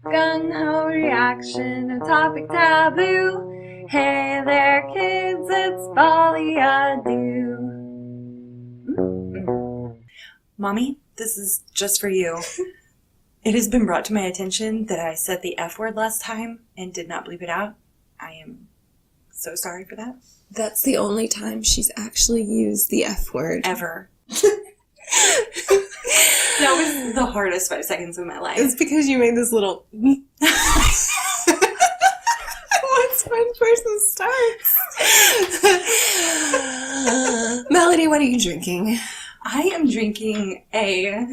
Gung-ho reaction, a topic taboo. Hey there, kids, it's Folie. Mommy, this is just for you. It has been brought to my attention that I said the F word last time and did not bleep it out. I am so sorry for that. That's the only time she's actually used the F word. Ever. That was the hardest 5 seconds of my life. It's because you made this little... Once one person starts. Melody, what are you drinking? I am drinking a...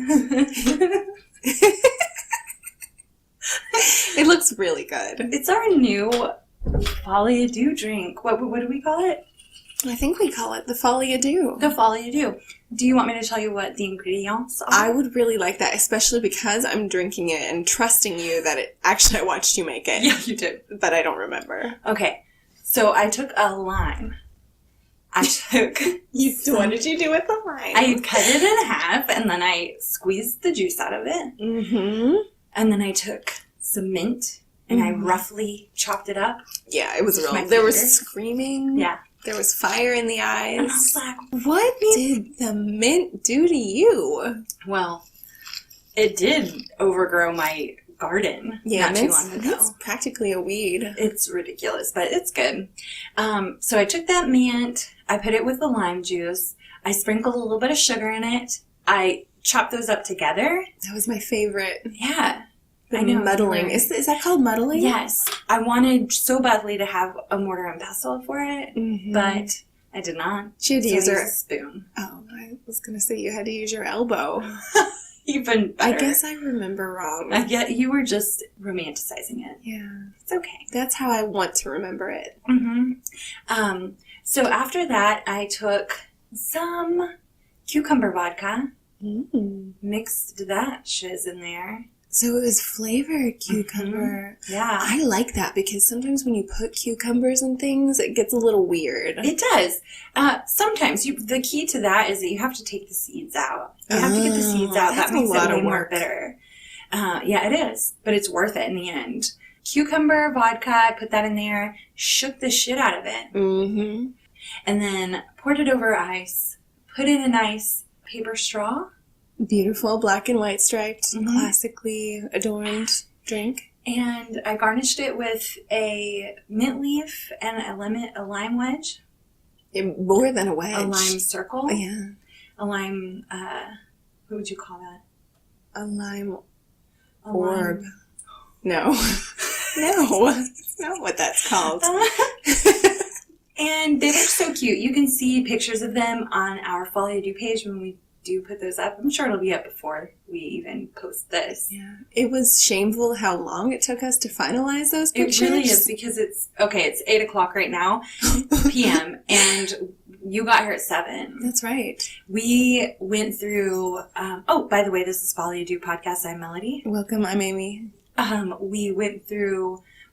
It looks really good. It's our new Folie drink. What do we call it? I think we call it the Folie Deux. The Folie. Do you want me to tell you what the ingredients are? I would really like that, especially because I'm drinking it and trusting you that it... Actually, I watched you make it. Yeah, you did. But I don't remember. Okay, so I took a lime. What did you do with the lime? I cut it in half, and then I squeezed the juice out of it. Mm-hmm. And then I took some mint, and I roughly chopped it up. Yeah, it was With real. my There was fingers. screaming. Yeah. There was fire in the eyes. And I was like, what did the mint do to you? well, it did overgrow my garden not too long ago. It's practically a weed. It's ridiculous, but it's good. So I took that mint, I put it with the lime juice, I sprinkled a little bit of sugar in it, I chopped those up together. That was my favorite. Yeah. The I know. muddling. Is that called muddling? Yes. I wanted so badly to have a mortar and pestle for it, but I did not. She had to use I her used a spoon. Oh, I was going to say you had to use your elbow. Even better. I guess I remember wrong. You were just romanticizing it. Yeah. It's okay. That's how I want to remember it. Mm-hmm. So after that, I took some cucumber vodka, mixed that shiz in there. So it was flavored cucumber. Yeah. I like that because sometimes when you put cucumbers in things, it gets a little weird. It does. Sometimes the key to that is that you have to take the seeds out. You have to get the seeds out. That makes it way more bitter. Yeah, it is. But it's worth it in the end. Cucumber, vodka, I put that in there, shook the shit out of it. Mm-hmm. And then poured it over ice, put in a nice paper straw. Beautiful black and white striped, classically adorned drink. And I garnished it with a mint leaf and a lime wedge. More than a wedge. A lime circle. Yeah. A lime, what would you call that? A lime A orb. lime. No. No. That's not what that's called. And they look so cute. You can see pictures of them on our Folie Deux page when we do put those up. I'm sure it'll be up before we even post this. Yeah. It was shameful how long it took us to finalize those pictures. It really is because it's 8 o'clock right now, p.m., and you got here at 7. That's right. We went through, by the way, this is Folie Deux podcast. I'm Melody. Welcome, I'm Amy.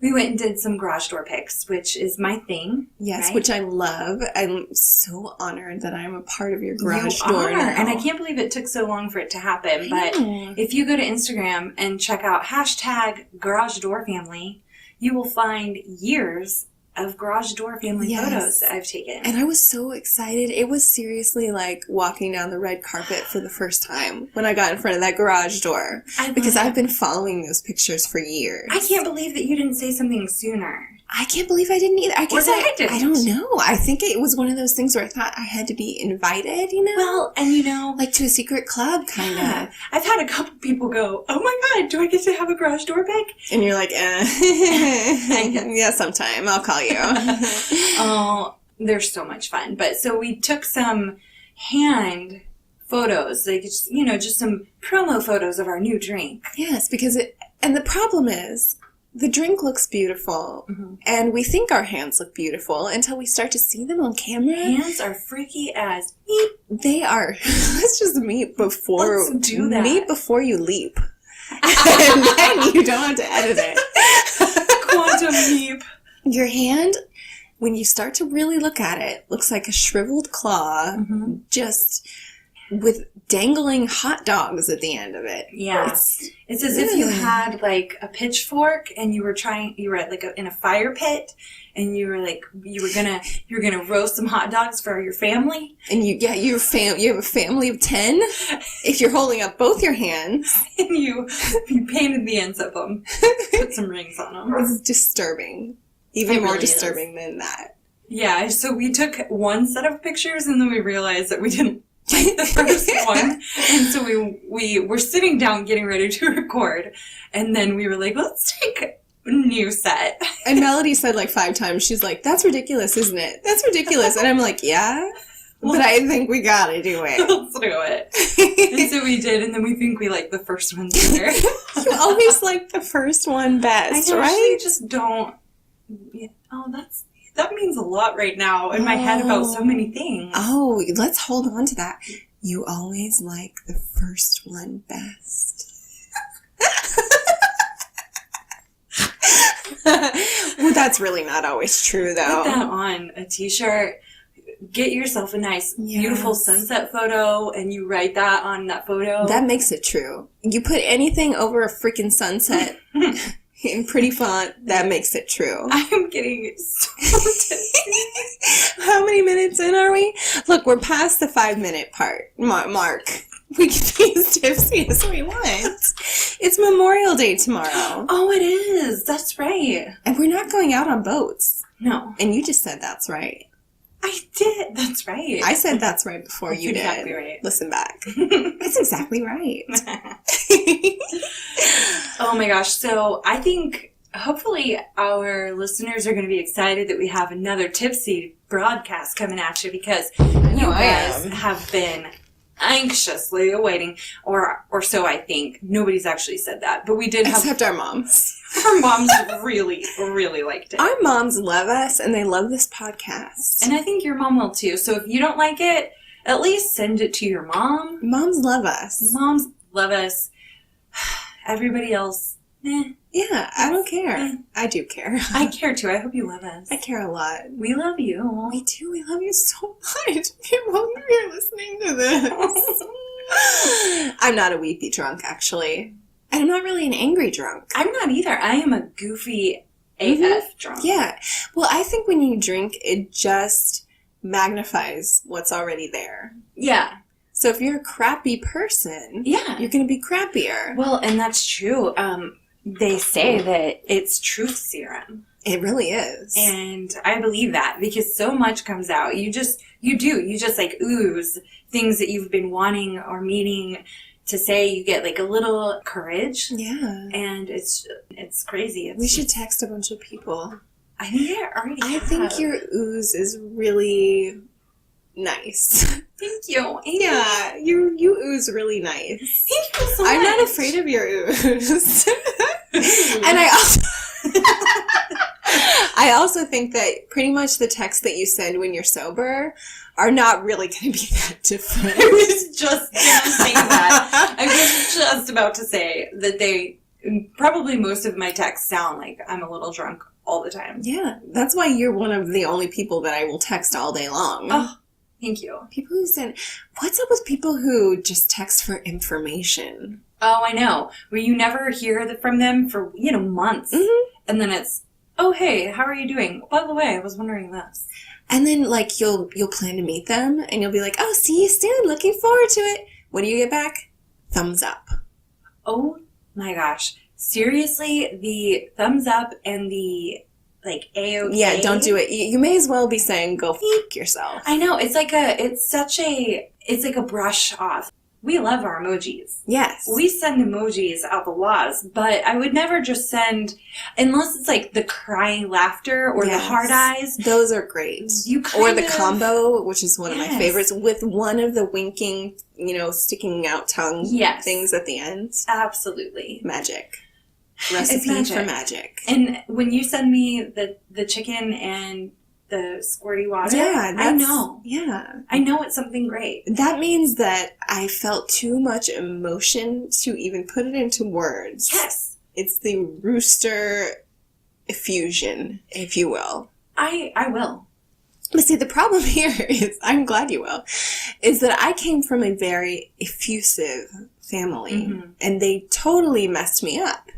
We went and did some garage door picks, which is my thing. Yes, right? which I love. I'm so honored that I'm a part of your garage You door are, now. and I can't believe it took so long for it to happen. But if you go to Instagram and check out #GarageDoorFamily, you will find years of garage door family photos that I've taken. And I was so excited. It was seriously like walking down the red carpet for the first time when I got in front of that garage door. Because I've been following those pictures for years. I can't believe that you didn't say something sooner. I can't believe I didn't either. I guess I didn't. I don't know. I think it was one of those things where I thought I had to be invited, you know? Well, and you know... like to a secret club, kind of. I've had a couple people go, oh my God, do I get to have a garage door pick? And you're like, yeah, sometime. I'll call you. Oh, they're so much fun. But so we took some hand photos, like just some promo photos of our new drink. Yes, because and the problem is, the drink looks beautiful, and we think our hands look beautiful until we start to see them on camera. Hands are freaky as meat. They are. Let's just meet before. Let's do that. Meet before you leap. And then you don't have to edit it. Quantum leap. Your hand, when you start to really look at it, looks like a shriveled claw. Just with dangling hot dogs at the end of it. Yeah. It's as if you had, like, a pitchfork and you were like in a fire pit and you were gonna roast some hot dogs for your family. And you have a family of 10 if you're holding up both your hands. And you painted the ends of them. Put some rings on them. It's disturbing. Even more disturbing than that. Yeah, so we took one set of pictures and then we realized that we didn't like the first one. And so we were sitting down getting ready to record. And then we were like, let's take a new set. And Melody said like 5 times, she's like, that's ridiculous, isn't it? That's ridiculous. And I'm like, yeah, but I think we gotta do it. Let's do it. And so we did, and then we think we like the first one better. You always like the first one best, right? I just don't. Oh, that means a lot right now in my head about so many things. Oh, let's hold on to that. You always like the first one best. Well, that's really not always true, though. Put that on a t-shirt. Get yourself a nice, beautiful sunset photo, and you write that on that photo. That makes it true. You put anything over a freaking sunset in pretty font, that makes it true. I'm getting so tipsy. How many minutes in are we? Look, we're past the 5-minute mark. We can be as tipsy as we want. It's Memorial Day tomorrow. Oh, it is. That's right. And we're not going out on boats. No. And you just said that's right. I did. That's right. I said that's right before you did. Exactly right. Listen back. That's exactly right. Oh my gosh. So I think hopefully our listeners are going to be excited that we have another tipsy broadcast coming at you, because you guys have been anxiously awaiting, or so I think. Nobody's actually said that, but we did have... Except our moms. Our moms really, really liked it. Our moms love us, and they love this podcast. And I think your mom will too. So if you don't like it, at least send it to your mom. Moms love us. Moms love us. Everybody else, Yeah, I don't care. I do care. I care too. I hope you love us. I care a lot. We love you. We do. We love you so much. Can't believe you're listening to this. I'm not a weepy drunk, actually. And I'm not really an angry drunk. I'm not either. I am a goofy AF drunk. Yeah. Well, I think when you drink, it just magnifies what's already there. Yeah. So if you're a crappy person, you're going to be crappier. Well, and that's true. They say that it's truth serum. It really is. And I believe that, because so much comes out. You just like ooze things that you've been wanting or meaning to say. You get like a little courage. Yeah. And it's crazy. We should text a bunch of people. I think I already have. I think your ooze is really nice. Thank you. Yeah, you ooze really nice. Thank you so much. I'm not afraid of your ooze. And I also think that pretty much the texts that you send when you're sober are not really going to be that different. I was just going to say that. I was just about to say that probably most of my texts sound like I'm a little drunk all the time. Yeah, that's why you're one of the only people that I will text all day long. Oh, thank you. People who send... What's up with people who just text for information? Oh, I know. Where you never hear from them for, months. Mm-hmm. And then it's, oh, hey, how are you doing? By the way, I was wondering this. And then, like, you'll plan to meet them, and you'll be like, oh, see you soon. Looking forward to it. What do you get back? Thumbs up. Oh, my gosh. Seriously, the thumbs up and the, like, A-OK? Yeah, don't do it. You may as well be saying, go f*** yourself. I know. It's like a brush off. We love our emojis. Yes. We send emojis out the waz, but I would never just send, unless it's like the crying laughter or the hard eyes. Those are great. Or the combo, which is one of my favorites, with one of the winking, sticking out tongue things at the end. Absolutely. Magic. Recipe for magic. And when you send me the chicken and the squirty water, I know. Yeah. I know it's something great. That means that I felt too much emotion to even put it into words. Yes. It's the rooster effusion, if you will. I will. But see, the problem here is, I'm glad you will, is that I came from a very effusive family, and they totally messed me up.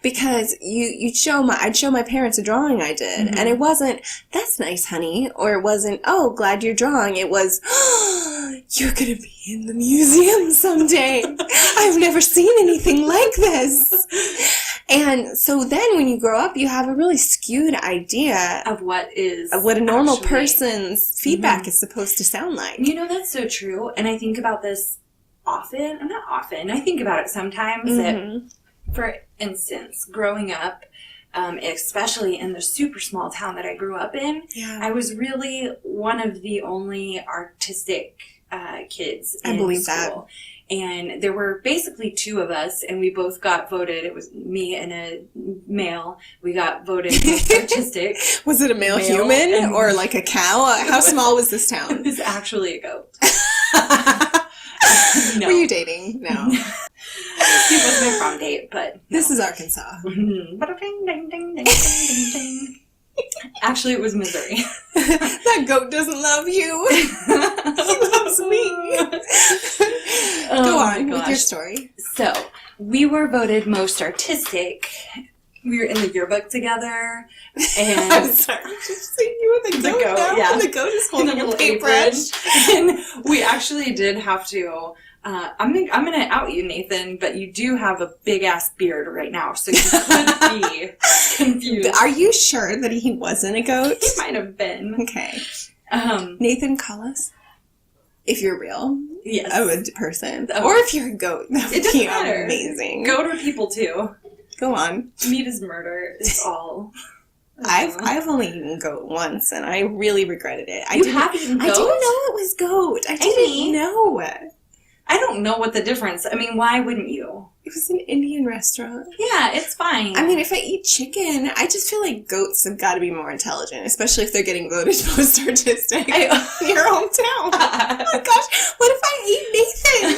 Because I'd show my parents a drawing I did, and it wasn't, that's nice, honey, or it wasn't, oh, glad you're drawing. It was, oh, you're gonna be in the museum someday. I've never seen anything like this. And so then when you grow up, you have a really skewed idea of what a normal person's feedback is supposed to sound like. You know, that's so true. And I think about this often. Not often. I think about it sometimes that, for instance, growing up, especially in the super small town that I grew up in, I was really one of the only artistic kids in school. I believe that. And there were basically two of us, and we both got voted. It was me and a male. We got voted most artistic. Was it a male human or like a cow? How small was this town? It was actually a goat. No. Were you dating? No. He wasn't a prom date, but... No. This is Arkansas. Actually, it was Missouri. That goat doesn't love you. He loves me. Go on with your story. So, we were voted most artistic. We were in the yearbook together. And I'm sorry. Just seeing you with the goat now. Yeah. And the goat is holding a paintbrush. And we actually did have to... I'm gonna out you, Nathan, but you do have a big ass beard right now, so you could be confused. Are you sure that he wasn't a goat? He might have been. Okay. Nathan, call us if you're real. Yes. A person, or if you're a goat. That would be amazing. Goat are people too. Go on. Meat is murder. It's all. I've only eaten goat once, and I really regretted it. You have eaten goat? I didn't know it was goat. I didn't know. I don't know what the difference. I mean, why wouldn't you? It was an Indian restaurant. Yeah, it's fine. I mean, if I eat chicken, I just feel like goats have got to be more intelligent, especially if they're getting voted most artistic in your hometown. Oh my gosh, what if I eat Nathan?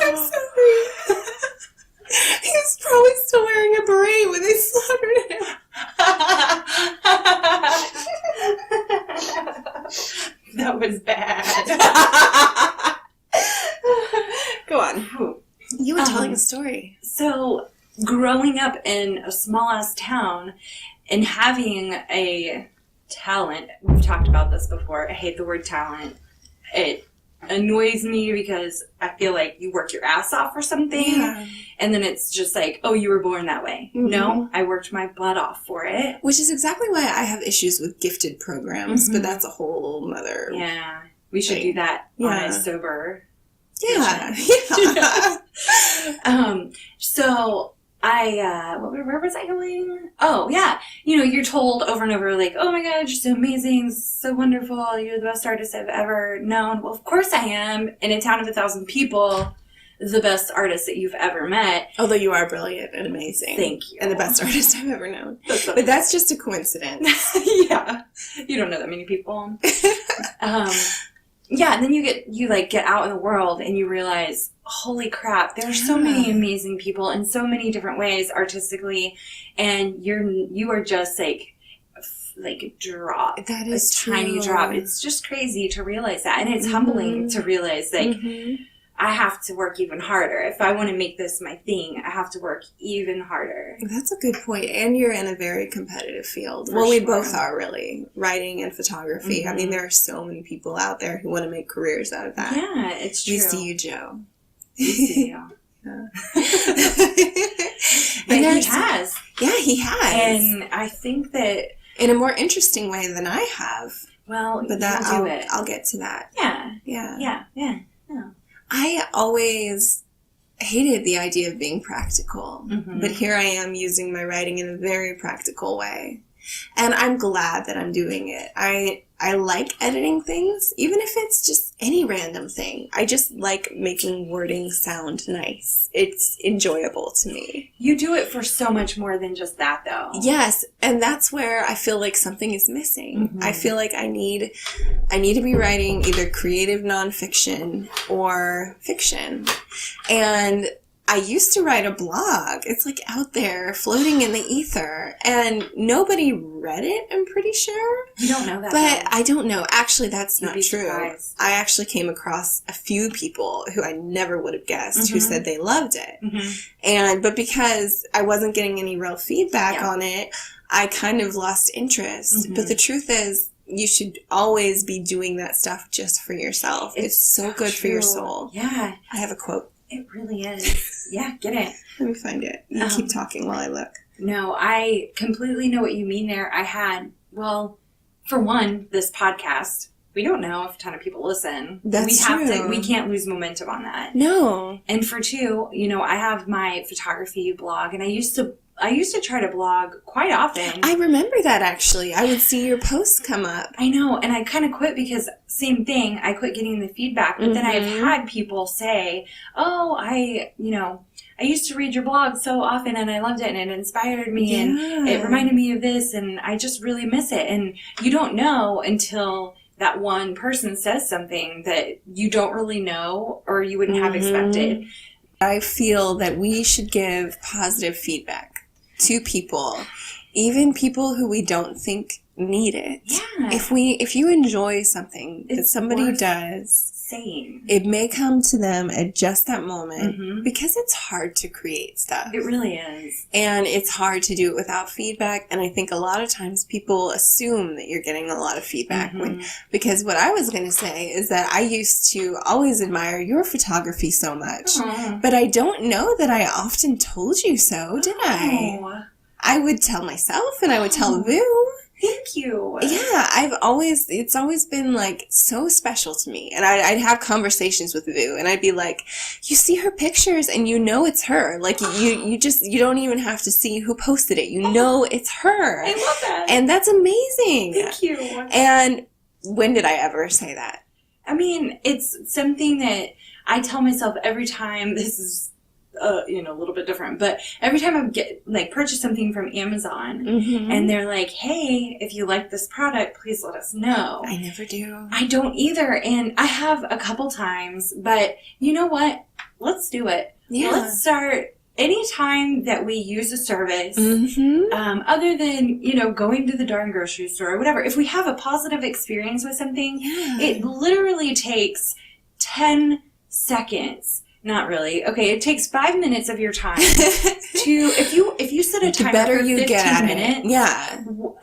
I'm sorry. He's probably still wearing a beret when they slaughtered him. That was bad. Go on. You were telling a story. So, growing up in a small-ass town and having a talent, we've talked about this before, I hate the word talent. It annoys me because I feel like you work your ass off for something, and then it's just like, oh, you were born that way. No, I worked my butt off for it. Which is exactly why I have issues with gifted programs, but that's a whole nother we should do that on a sober so I, where was I going? Oh, yeah. You know, you're told over and over, like, oh my God, you're so amazing, so wonderful, you're the best artist I've ever known. Well, of course I am. In a town of 1,000 people, the best artist that you've ever met. Although you are brilliant and amazing. Thank you. And the best artist I've ever known. But that's just a coincidence. Yeah. You don't know that many people. Yeah, and then you get out in the world and you realize, holy crap, there are so many amazing people in so many different ways artistically, and you are just like a drop. That is a tiny drop. It's just crazy to realize that, and it's humbling to realize like I have to work even harder. If I want to make this my thing, I have to work even harder. That's a good point. And you're in a very competitive field. Well, we both are, really. Writing and photography. I mean, there are so many people out there who want to make careers out of that. Yeah, it's true. We see you, Joe. We see you. But he has. Yeah, he has. And I think that... in a more interesting way than I have. Well, but that I'll get to that. Yeah. I always hated the idea of being practical, but here I am using my writing in a very practical way. And I'm glad that I'm doing it. I like editing things, even if it's just any random thing. I just like making wording sound nice. It's enjoyable to me. You do it for so much more than just that, though. Yes, and that's where I feel like something is missing. I feel like I need to be writing either creative nonfiction or fiction. And I used to write a blog. It's like out there floating in the ether, and nobody read it, I'm pretty sure. You don't know that. But I don't know. Actually, that's not true. Surprised. I actually came across a few people who I never would have guessed who said they loved it. But because I wasn't getting any real feedback on it, I kind of lost interest. But the truth is, you should always be doing that stuff just for yourself. It's so good for your soul. Yeah. I have a quote. It really is. Yeah, get it. Let me find it. You keep talking while I look. No, I completely know what you mean there. I had, well, for one, this podcast, we don't know if a ton of people listen. That's true. We can't lose momentum on that. No. And for two, you know, I have my photography blog, and I used to try to blog quite often. I remember that, actually. I would see your posts come up. I know, and I kind of quit because, same thing, I quit getting the feedback. But then I've had people say, oh, I used to read your blog so often, and I loved it, and it inspired me, and it reminded me of this, and I just really miss it. And you don't know until that one person says something that you don't really know or you wouldn't have expected. I feel that we should give positive feedback to people, even people who we don't think need it. Yeah. If you enjoy something that somebody does, saying it may come to them at just that moment because it's hard to create stuff. It really is. And it's hard to do it without feedback. And I think a lot of times people assume that you're getting a lot of feedback. Because what I was going to say is that I used to always admire your photography so much. But I don't know that I often told you so, did I? I would tell myself, and I would tell Vu. Thank you. Yeah, it's always been like so special to me. And I'd have conversations with Vu, and I'd be like, you see her pictures and you know it's her. Like you don't even have to see who posted it. You know it's her. I love that. And that's amazing. Thank you. And when did I ever say that? I mean, it's something that I tell myself every time. This is a little bit different, but every time I purchase something from Amazon and they're like, hey, if you like this product, please let us know. I never do. I don't either. And I have a couple times, but you know what? Let's do it. Yeah. Let's start anytime that we use a service, other than, going to the darn grocery store or whatever. If we have a positive experience with something, it literally takes 10 seconds. Not really. Okay, it takes 5 minutes of your time if you set a timer for 15 minutes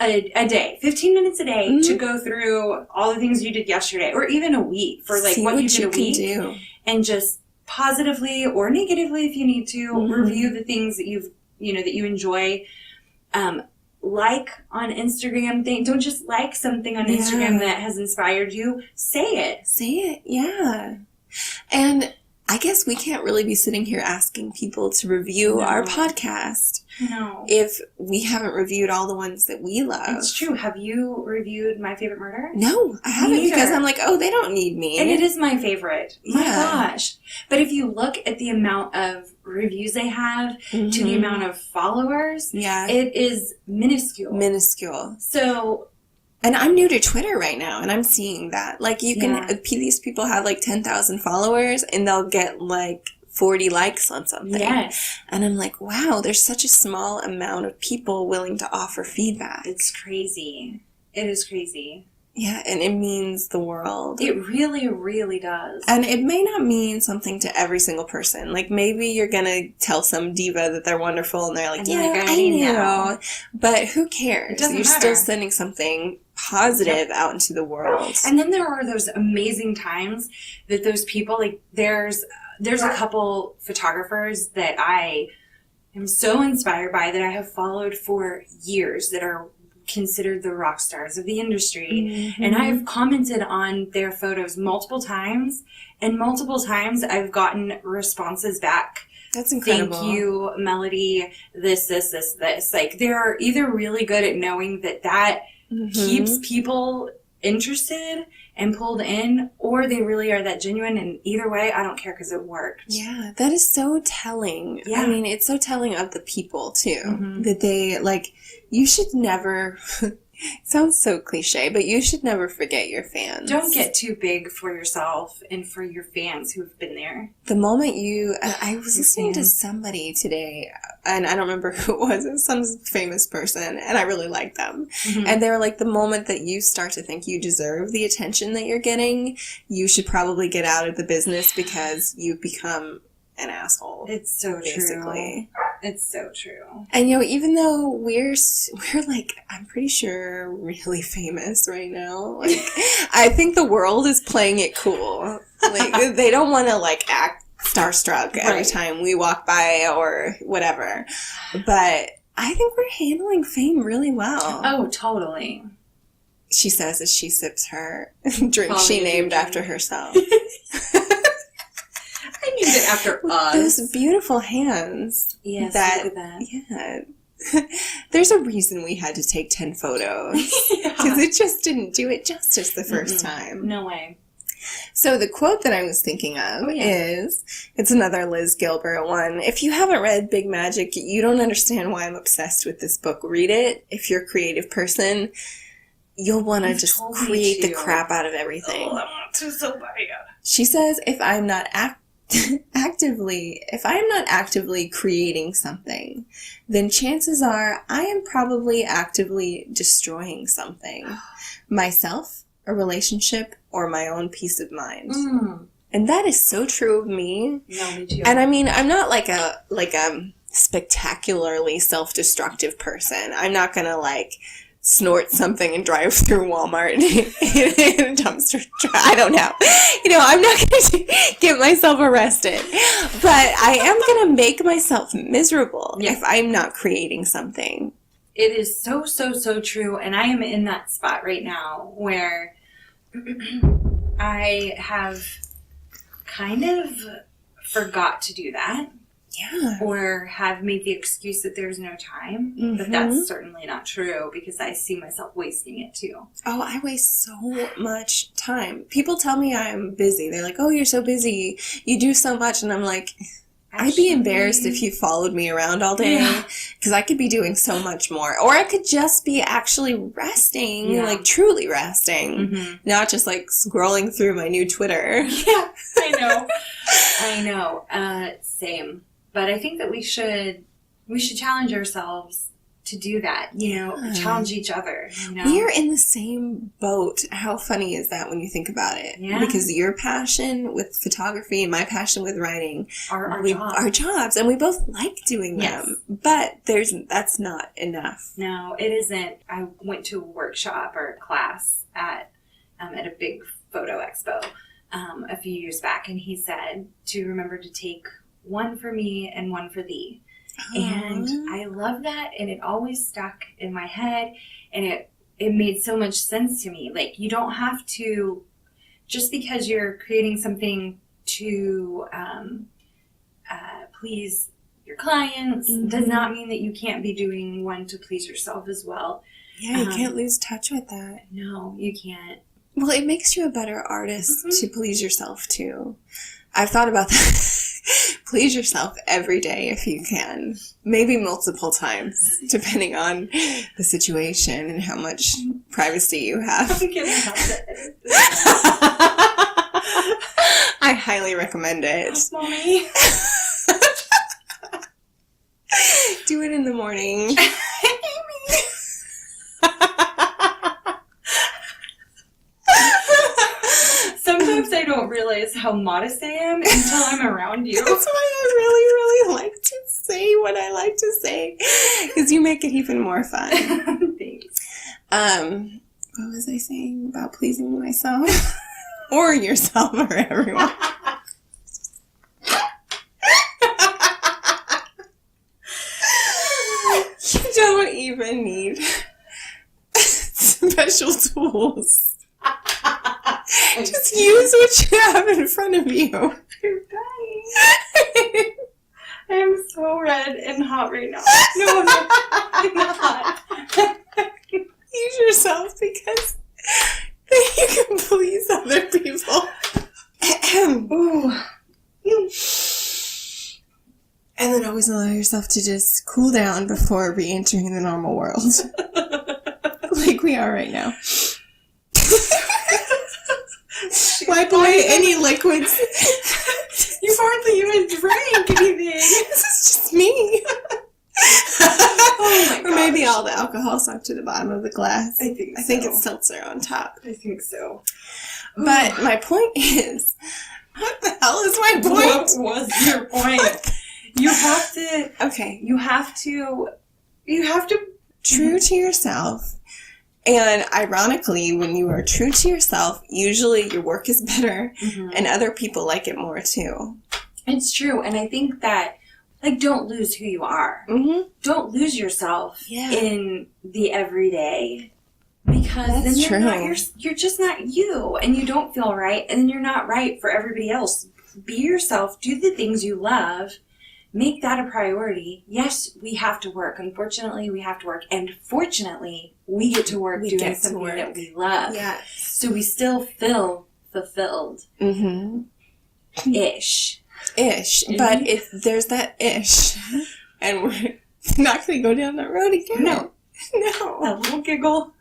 a day, 15 minutes a day to go through all the things you did yesterday, or even a week for what you did a week, and just positively or negatively, if you need to, review the things that that you enjoy. Like on Instagram, don't just like something on Instagram that has inspired you. Say it. Yeah. And I guess we can't really be sitting here asking people to review our podcast if we haven't reviewed all the ones that we love. It's true. Have you reviewed My Favorite Murder? No, I haven't, because I'm like, oh, they don't need me. And it is my favorite. My gosh. But if you look at the amount of reviews they have to the amount of followers, it is minuscule. So... And I'm new to Twitter right now, and I'm seeing that. Like, these people have 10,000 followers, and they'll get 40 likes on something. Yes. And I'm like, wow, there's such a small amount of people willing to offer feedback. It's crazy. It is crazy. Yeah, and it means the world. It really, really does. And it may not mean something to every single person. Maybe you're going to tell some diva that they're wonderful, and they're like, I know. But who cares? It doesn't You're matter. still sending something positive out into the world. And then there are those amazing times that those people, there's a couple photographers that I am so inspired by that I have followed for years that are considered the rock stars of the industry. And I've commented on their photos multiple times, and multiple times I've gotten responses back. That's incredible. Thank you, Melody, this. They're either really good at knowing that keeps people interested and pulled in, or they really are that genuine, and either way, I don't care because it worked. Yeah, that is so telling. Yeah. I mean, it's so telling of the people, too, that they, you should never, Sounds so cliche, but you should never forget your fans. Don't get too big for yourself and for your fans who've been there. The moment I was listening to somebody today, and I don't remember who it was. It was some famous person, and I really liked them. Mm-hmm. And they were like, the moment that you start to think you deserve the attention that you're getting, you should probably get out of the business because you've become an asshole. It's so true. It's so true. And, even though we're like, I'm pretty sure really famous right now. Like, I think the world is playing it cool. Like, they don't want to, like, act starstruck every time we walk by or whatever. But I think we're handling fame really well. Oh, totally. She says as she sips her drink she named after herself. I named it after us. Those beautiful hands. Yes, look at that. Yeah. There's a reason we had to take 10 photos. Because it just didn't do it justice the first time. No way. So the quote that I was thinking of is, it's another Liz Gilbert one. If you haven't read Big Magic, you don't understand why I'm obsessed with this book. Read it. If you're a creative person, you'll want to just create the crap out of everything. Oh, I want to so bad. She says, if I'm not actively creating something, then chances are I am probably actively destroying something. Myself, a relationship, or my own peace of mind. And that is so true of me. No, me too. And I mean, I'm not like a spectacularly self-destructive person. I'm not gonna like snort something and drive through Walmart in a dumpster truck. I don't know. I'm not going to get myself arrested. But I am going to make myself miserable if I'm not creating something. It is so, so, so true. And I am in that spot right now where I have kind of forgot to do that. Yeah. Or have made the excuse that there's no time. Mm-hmm. But that's certainly not true because I see myself wasting it too. Oh, I waste so much time. People tell me I'm busy. They're like, oh, you're so busy. You do so much. And I'm like, I'd be embarrassed if you followed me around all day because I could be doing so much more. Or I could just be actually resting, like truly resting, not just like scrolling through my new Twitter. Yeah, I know. Same. But I think that we should challenge ourselves to do that, challenge each other. We are in the same boat. How funny is that when you think about it? Yeah. Because your passion with photography and my passion with writing are our jobs, and we both like doing them. But that's not enough. No, it isn't. I went to a workshop or a class at a big photo expo a few years back, and he said to remember to take one for me and one for thee. And I love that, and it always stuck in my head, and it made so much sense to me. Like, you don't have to, just because you're creating something to please your clients, does not mean that you can't be doing one to please yourself as well. Yeah, you can't lose touch with that. No, you can't. Well, it makes you a better artist to please yourself, too. I've thought about that. Please yourself every day if you can. Maybe multiple times, depending on the situation and how much privacy you have. I highly recommend it. Mommy. Do it in the morning. Sometimes I don't realize how modest I am until I'm around you. That's why I really, really like to say what I like to say. Because you make it even more fun. Thanks. What was I saying about pleasing myself? Or yourself or everyone. You don't even need special tools. Just use what you have in front of you. You're dying. I am so red and hot right now. No, I'm not. Use yourself because then you can please other people. Ooh. And then always allow yourself to just cool down before re-entering the normal world. Like we we are right now. Wipe away any liquids. You hardly even drank anything. This is just me. Oh my or maybe all the alcohol sunk to the bottom of the glass. I think so. I think it's seltzer on top. I think so. But my point is, what the hell is my point? What was your point? You have to. Okay. You have to. True to yourself. And ironically, when you are true to yourself, usually your work is better and other people like it more too. It's true. And I think that, like, don't lose who you are. Mm-hmm. Don't lose yourself in the everyday. Because then you're just not you. And you don't feel right. And you're not right for everybody else. Be yourself. Do the things you love. Make that a priority. Yes, we have to work. Unfortunately, we have to work. And fortunately, we get to work doing something that we love. Yes. So we still feel fulfilled. Mm-hmm. Ish. But there's that ish. And we're not going to go down that road again. No. No. A little giggle.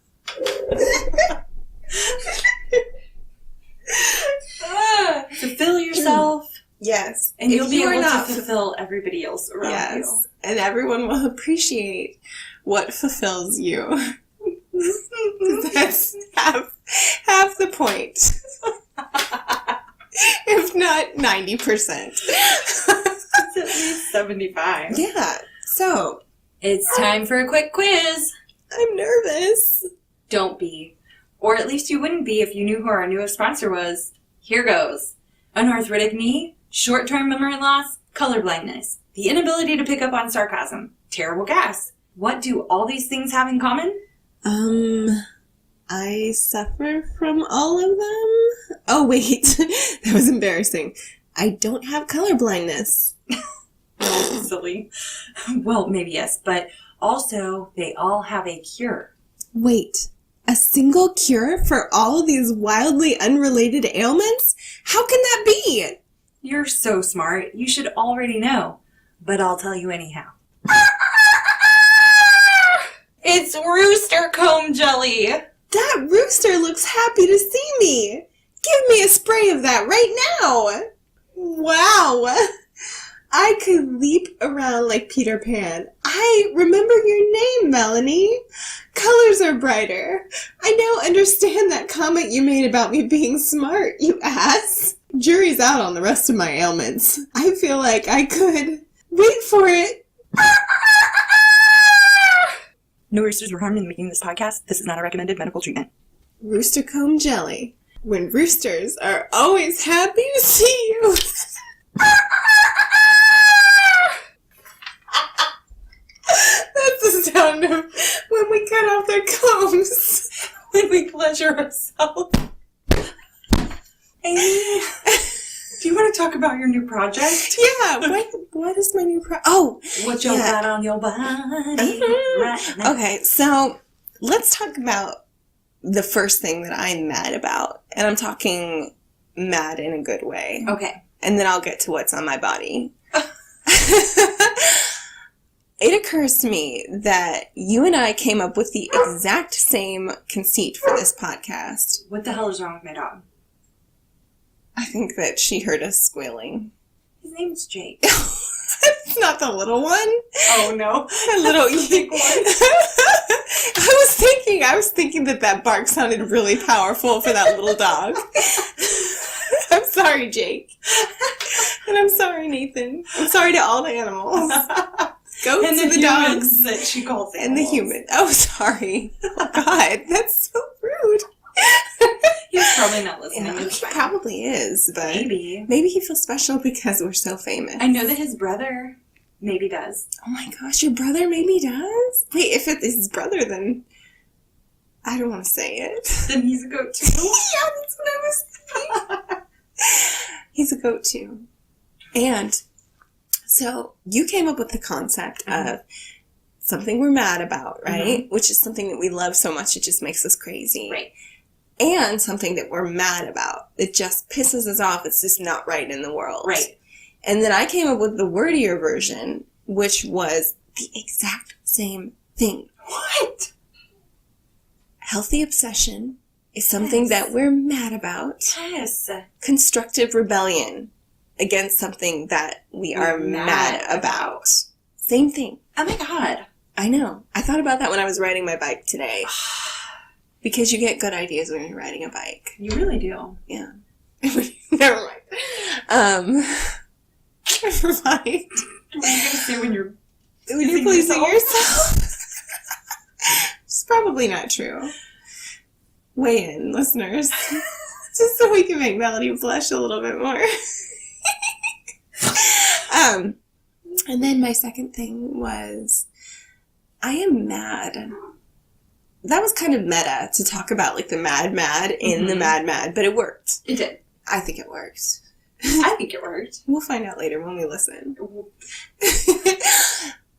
Fulfill yourself. Yes. And you'll be able to fulfill everybody else around you. And everyone will appreciate what fulfills you. That's half the point. If not 90%. It's at least 75. Yeah. So, it's time for a quick quiz. I'm nervous. Don't be. Or at least you wouldn't be if you knew who our newest sponsor was. Here goes. An arthritic knee, short-term memory loss, colorblindness, the inability to pick up on sarcasm, terrible gas. What do all these things have in common? I suffer from all of them. Oh, wait. That was embarrassing. I don't have colorblindness. Oh, silly. Well, maybe yes, but also they all have a cure. Wait. A single cure for all of these wildly unrelated ailments? How can that be? You're so smart. You should already know. But I'll tell you anyhow. It's Rooster Comb Jelly. That rooster looks happy to see me. Give me a spray of that right now. Wow. I could leap around like Peter Pan. I remember your name, Melanie. Colors are brighter. I now understand that comment you made about me being smart, you ass. Jury's out on the rest of my ailments. I feel like I could... Wait for it. No roosters were harmed in making this podcast. This is not a recommended medical treatment. Rooster Comb Jelly. When roosters are always happy to see you. That's the sound of when we cut off their combs. When we pleasure ourselves. Amy, do you want to talk about your new project? Yeah. What is my new project? Oh. What you got on your body right now? Okay, so let's talk about the first thing that I'm mad about. And I'm talking mad in a good way. Okay. And then I'll get to what's on my body. It occurs to me that you and I came up with the exact same conceit for this podcast. What the hell is wrong with my dog? I think that she heard us squealing. His name's Jake. It's not the little one. Oh, no. The little big one. I was thinking that bark sounded really powerful for that little dog. I'm sorry, Jake. And I'm sorry, Nathan. I'm sorry to all the animals. Goats and the dogs that she calls animals. And the human. Oh, sorry. Oh, God. That's so rude. He's probably not listening. Yeah, he probably is, but maybe he feels special because we're so famous. I know that his brother maybe does. Oh my gosh, your brother maybe does? Wait, if it is his brother, then I don't want to say it. Then he's a goat too. Yeah, that's what I was thinking. He's a goat too. And so you came up with the concept of something we're mad about, right? Mm-hmm. Which is something that we love so much it just makes us crazy. Right. And something that we're mad about. It just pisses us off. It's just not right in the world. Right. And then I came up with the wordier version, which was the exact same thing. What? Healthy obsession is something that we're mad about. Yes. Constructive rebellion against something that we are mad about. Same thing. Oh my God. I know. I thought about that when I was riding my bike today. Because you get good ideas when you're riding a bike. You really do. Yeah. Never mind. Never mind. What are you going to say when you're pleasing yourself? It's probably not true. Weigh in, listeners. Just so we can make Melody blush a little bit more. And then my second thing was, I am mad. That was kind of meta to talk about like the mad in the mad, but it worked. It did. I think it worked. I think it worked. We'll find out later when we listen.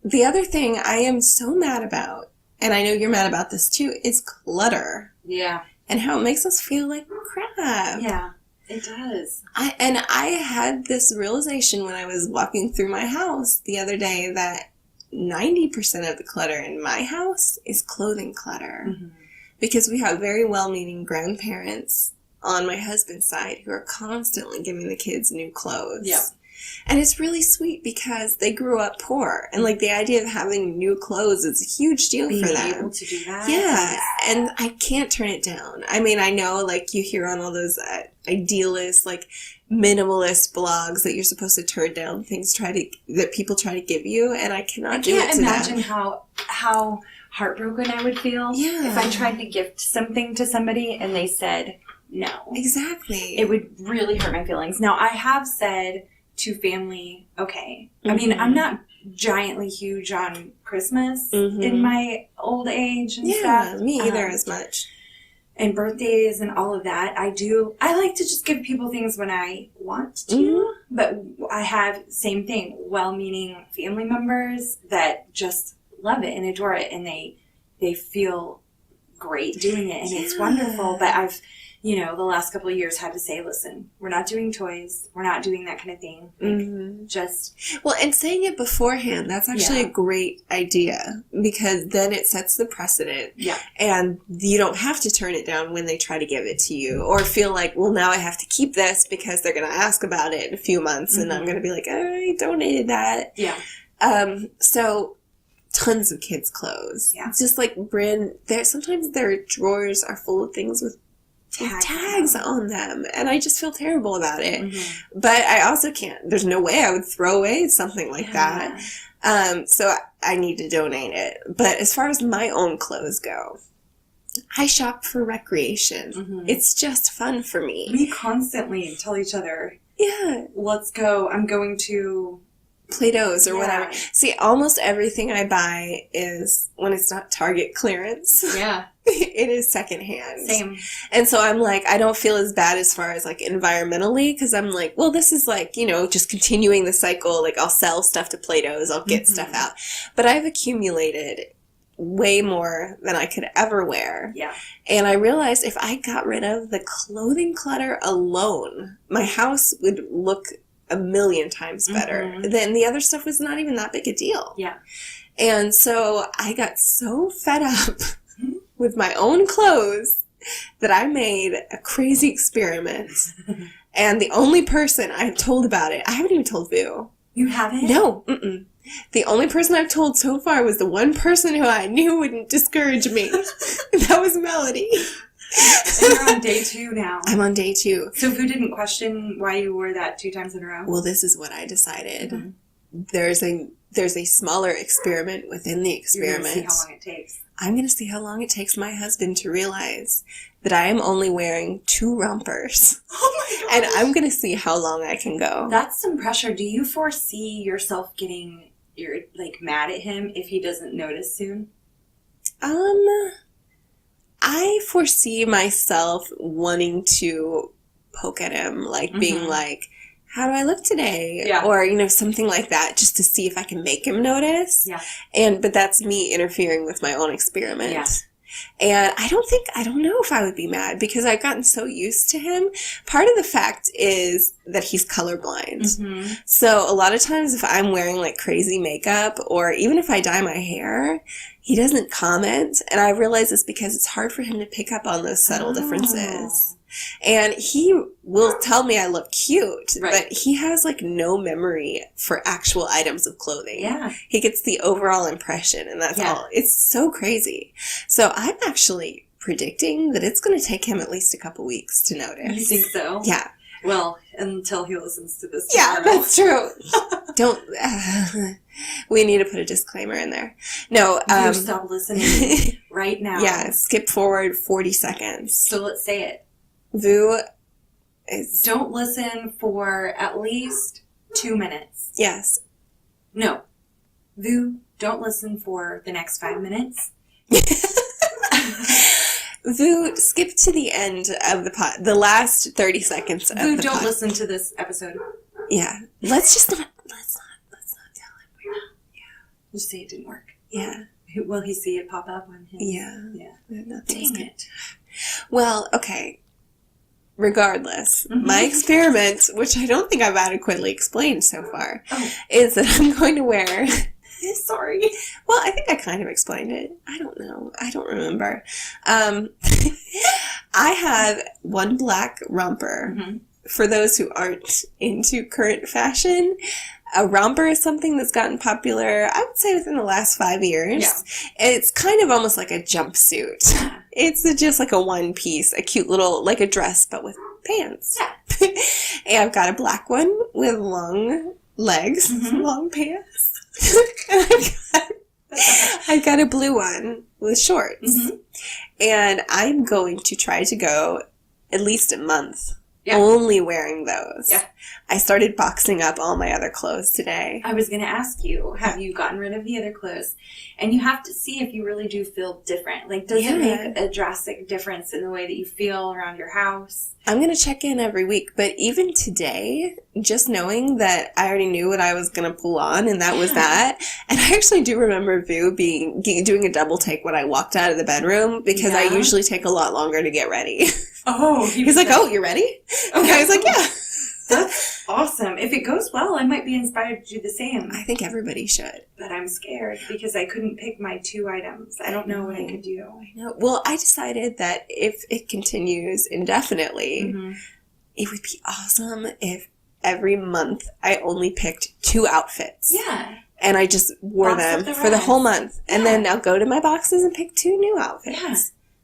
The other thing I am so mad about, and I know you're mad about this too, is clutter. Yeah. And how it makes us feel like crap. Yeah, it does. I had this realization when I was walking through my house the other day that 90% of the clutter in my house is clothing clutter. Mm-hmm. Because we have very well-meaning grandparents on my husband's side who are constantly giving the kids new clothes. Yeah. And it's really sweet because they grew up poor. And, like, the idea of having new clothes is a huge deal for them. Being able to do that. Yeah. And I can't turn it down. I mean, I know, like, you hear on all those idealist, like, minimalist blogs that you're supposed to turn down things that people try to give you. And I cannot do it to them. I can't imagine how heartbroken I would feel if I tried to gift something to somebody and they said no. Exactly. It would really hurt my feelings. Now, I have said to family, okay. I mean, I'm not giantly huge on Christmas in my old age and stuff. Yeah, me either as much. And birthdays and all of that. I like to just give people things when I want to, but I have, same thing, well-meaning family members that just love it and adore it, and they feel great doing it, and it's wonderful, but I've, the last couple of years had to say, listen, we're not doing toys. We're not doing that kind of thing. Well, and saying it beforehand, that's actually a great idea because then it sets the precedent. Yeah. And you don't have to turn it down when they try to give it to you or feel like, well, now I have to keep this because they're going to ask about it in a few months and I'm going to be like, I donated that. Yeah. So tons of kids' clothes. Yeah. It's just like sometimes their drawers are full of things with tags on them, and I just feel terrible about it. But I also can't, there's no way I would throw away something like that. So I need to donate it. But as far as my own clothes go, I shop for recreation. It's just fun for me. We constantly tell each other, let's go, I'm going to Play-Dohs or whatever. See, almost everything I buy is, when it's not Target clearance, it is secondhand. Same. And so I'm like, I don't feel as bad as far as like environmentally, because I'm like, well, this is like, just continuing the cycle. Like, I'll sell stuff to Play-Dohs, I'll get stuff out. But I've accumulated way more than I could ever wear. Yeah. And I realized if I got rid of the clothing clutter alone, my house would look a million times better. Then the other stuff was not even that big a deal. Yeah. And so I got so fed up with my own clothes that I made a crazy experiment. And the only person I've told about it, I haven't even told Vu. You haven't? No. The only person I've told so far was the one person who I knew wouldn't discourage me. That was Melody. And you're on day 2 now. I'm on day 2. So Vu didn't question why you wore that 2 times in a row? Well, this is what I decided. There's a smaller experiment within the experiment. You're going to see how long it takes. I'm going to see how long it takes my husband to realize that I am only wearing 2 rompers. Oh my gosh. And I'm going to see how long I can go. That's some pressure. Do you foresee yourself getting mad at him if he doesn't notice soon? I foresee myself wanting to poke at him, being like, how do I look today? Yeah. Or, something like that, just to see if I can make him notice. Yeah. But that's me interfering with my own experiment. Yeah. And I don't know if I would be mad because I've gotten so used to him. Part of the fact is that he's colorblind. Mm-hmm. So a lot of times if I'm wearing like crazy makeup or even if I dye my hair, he doesn't comment. And I realize it's because it's hard for him to pick up on those subtle differences. And he will tell me I look cute, but he has like no memory for actual items of clothing. Yeah. He gets the overall impression and that's all. It's so crazy. So I'm actually predicting that it's going to take him at least a couple weeks to notice. You think so? Yeah. Well, until he listens to this tomorrow. Yeah, that's true. Don't, we need to put a disclaimer in there. No. Stop listening right now. Yeah, skip forward 40 seconds. So let's say it. Vu is... Don't listen for at least 2 minutes. Yes. No. Vu, don't listen for the next 5 minutes. Vu, skip to the end of the last 30 seconds of Vu, the don't listen to this episode. Yeah. Let's not tell him we're not. Yeah. Just say it didn't work. Yeah. Will he see it pop up on his... Yeah. Dang it. Well, okay. Regardless, my experiment, which I don't think I've adequately explained so far, is that I'm going to wear... Sorry. Well, I think I kind of explained it. I don't know. I don't remember. I have one black romper. Mm-hmm. For those who aren't into current fashion, a romper is something that's gotten popular, I would say, within the last 5 years. Yeah. It's kind of almost like a jumpsuit. It's just like a one piece, a cute little, like a dress, but with pants. Yeah. And I've got a black one with long legs, long pants. I've got a blue one with shorts. Mm-hmm. And I'm going to try to go at least a month only wearing those. Yeah. I started boxing up all my other clothes today. I was going to ask you, have you gotten rid of the other clothes? And you have to see if you really do feel different. Like, does it make a drastic difference in the way that you feel around your house? I'm going to check in every week. But even today, just knowing that I already knew what I was going to pull on, and that was that. And I actually do remember Vu doing a double take when I walked out of the bedroom, because I usually take a lot longer to get ready. Oh. He's like, oh, you ready? Okay. And I was like, yeah. That's awesome. If it goes well, I might be inspired to do the same. I think everybody should. But I'm scared because I couldn't pick my 2 items. I don't know what I could do. I know. Well, I decided that if it continues indefinitely, it would be awesome if every month I only picked 2 outfits. Yeah. And I just wore them for the whole month. And then I'll go to my boxes and pick 2 new outfits. Yeah.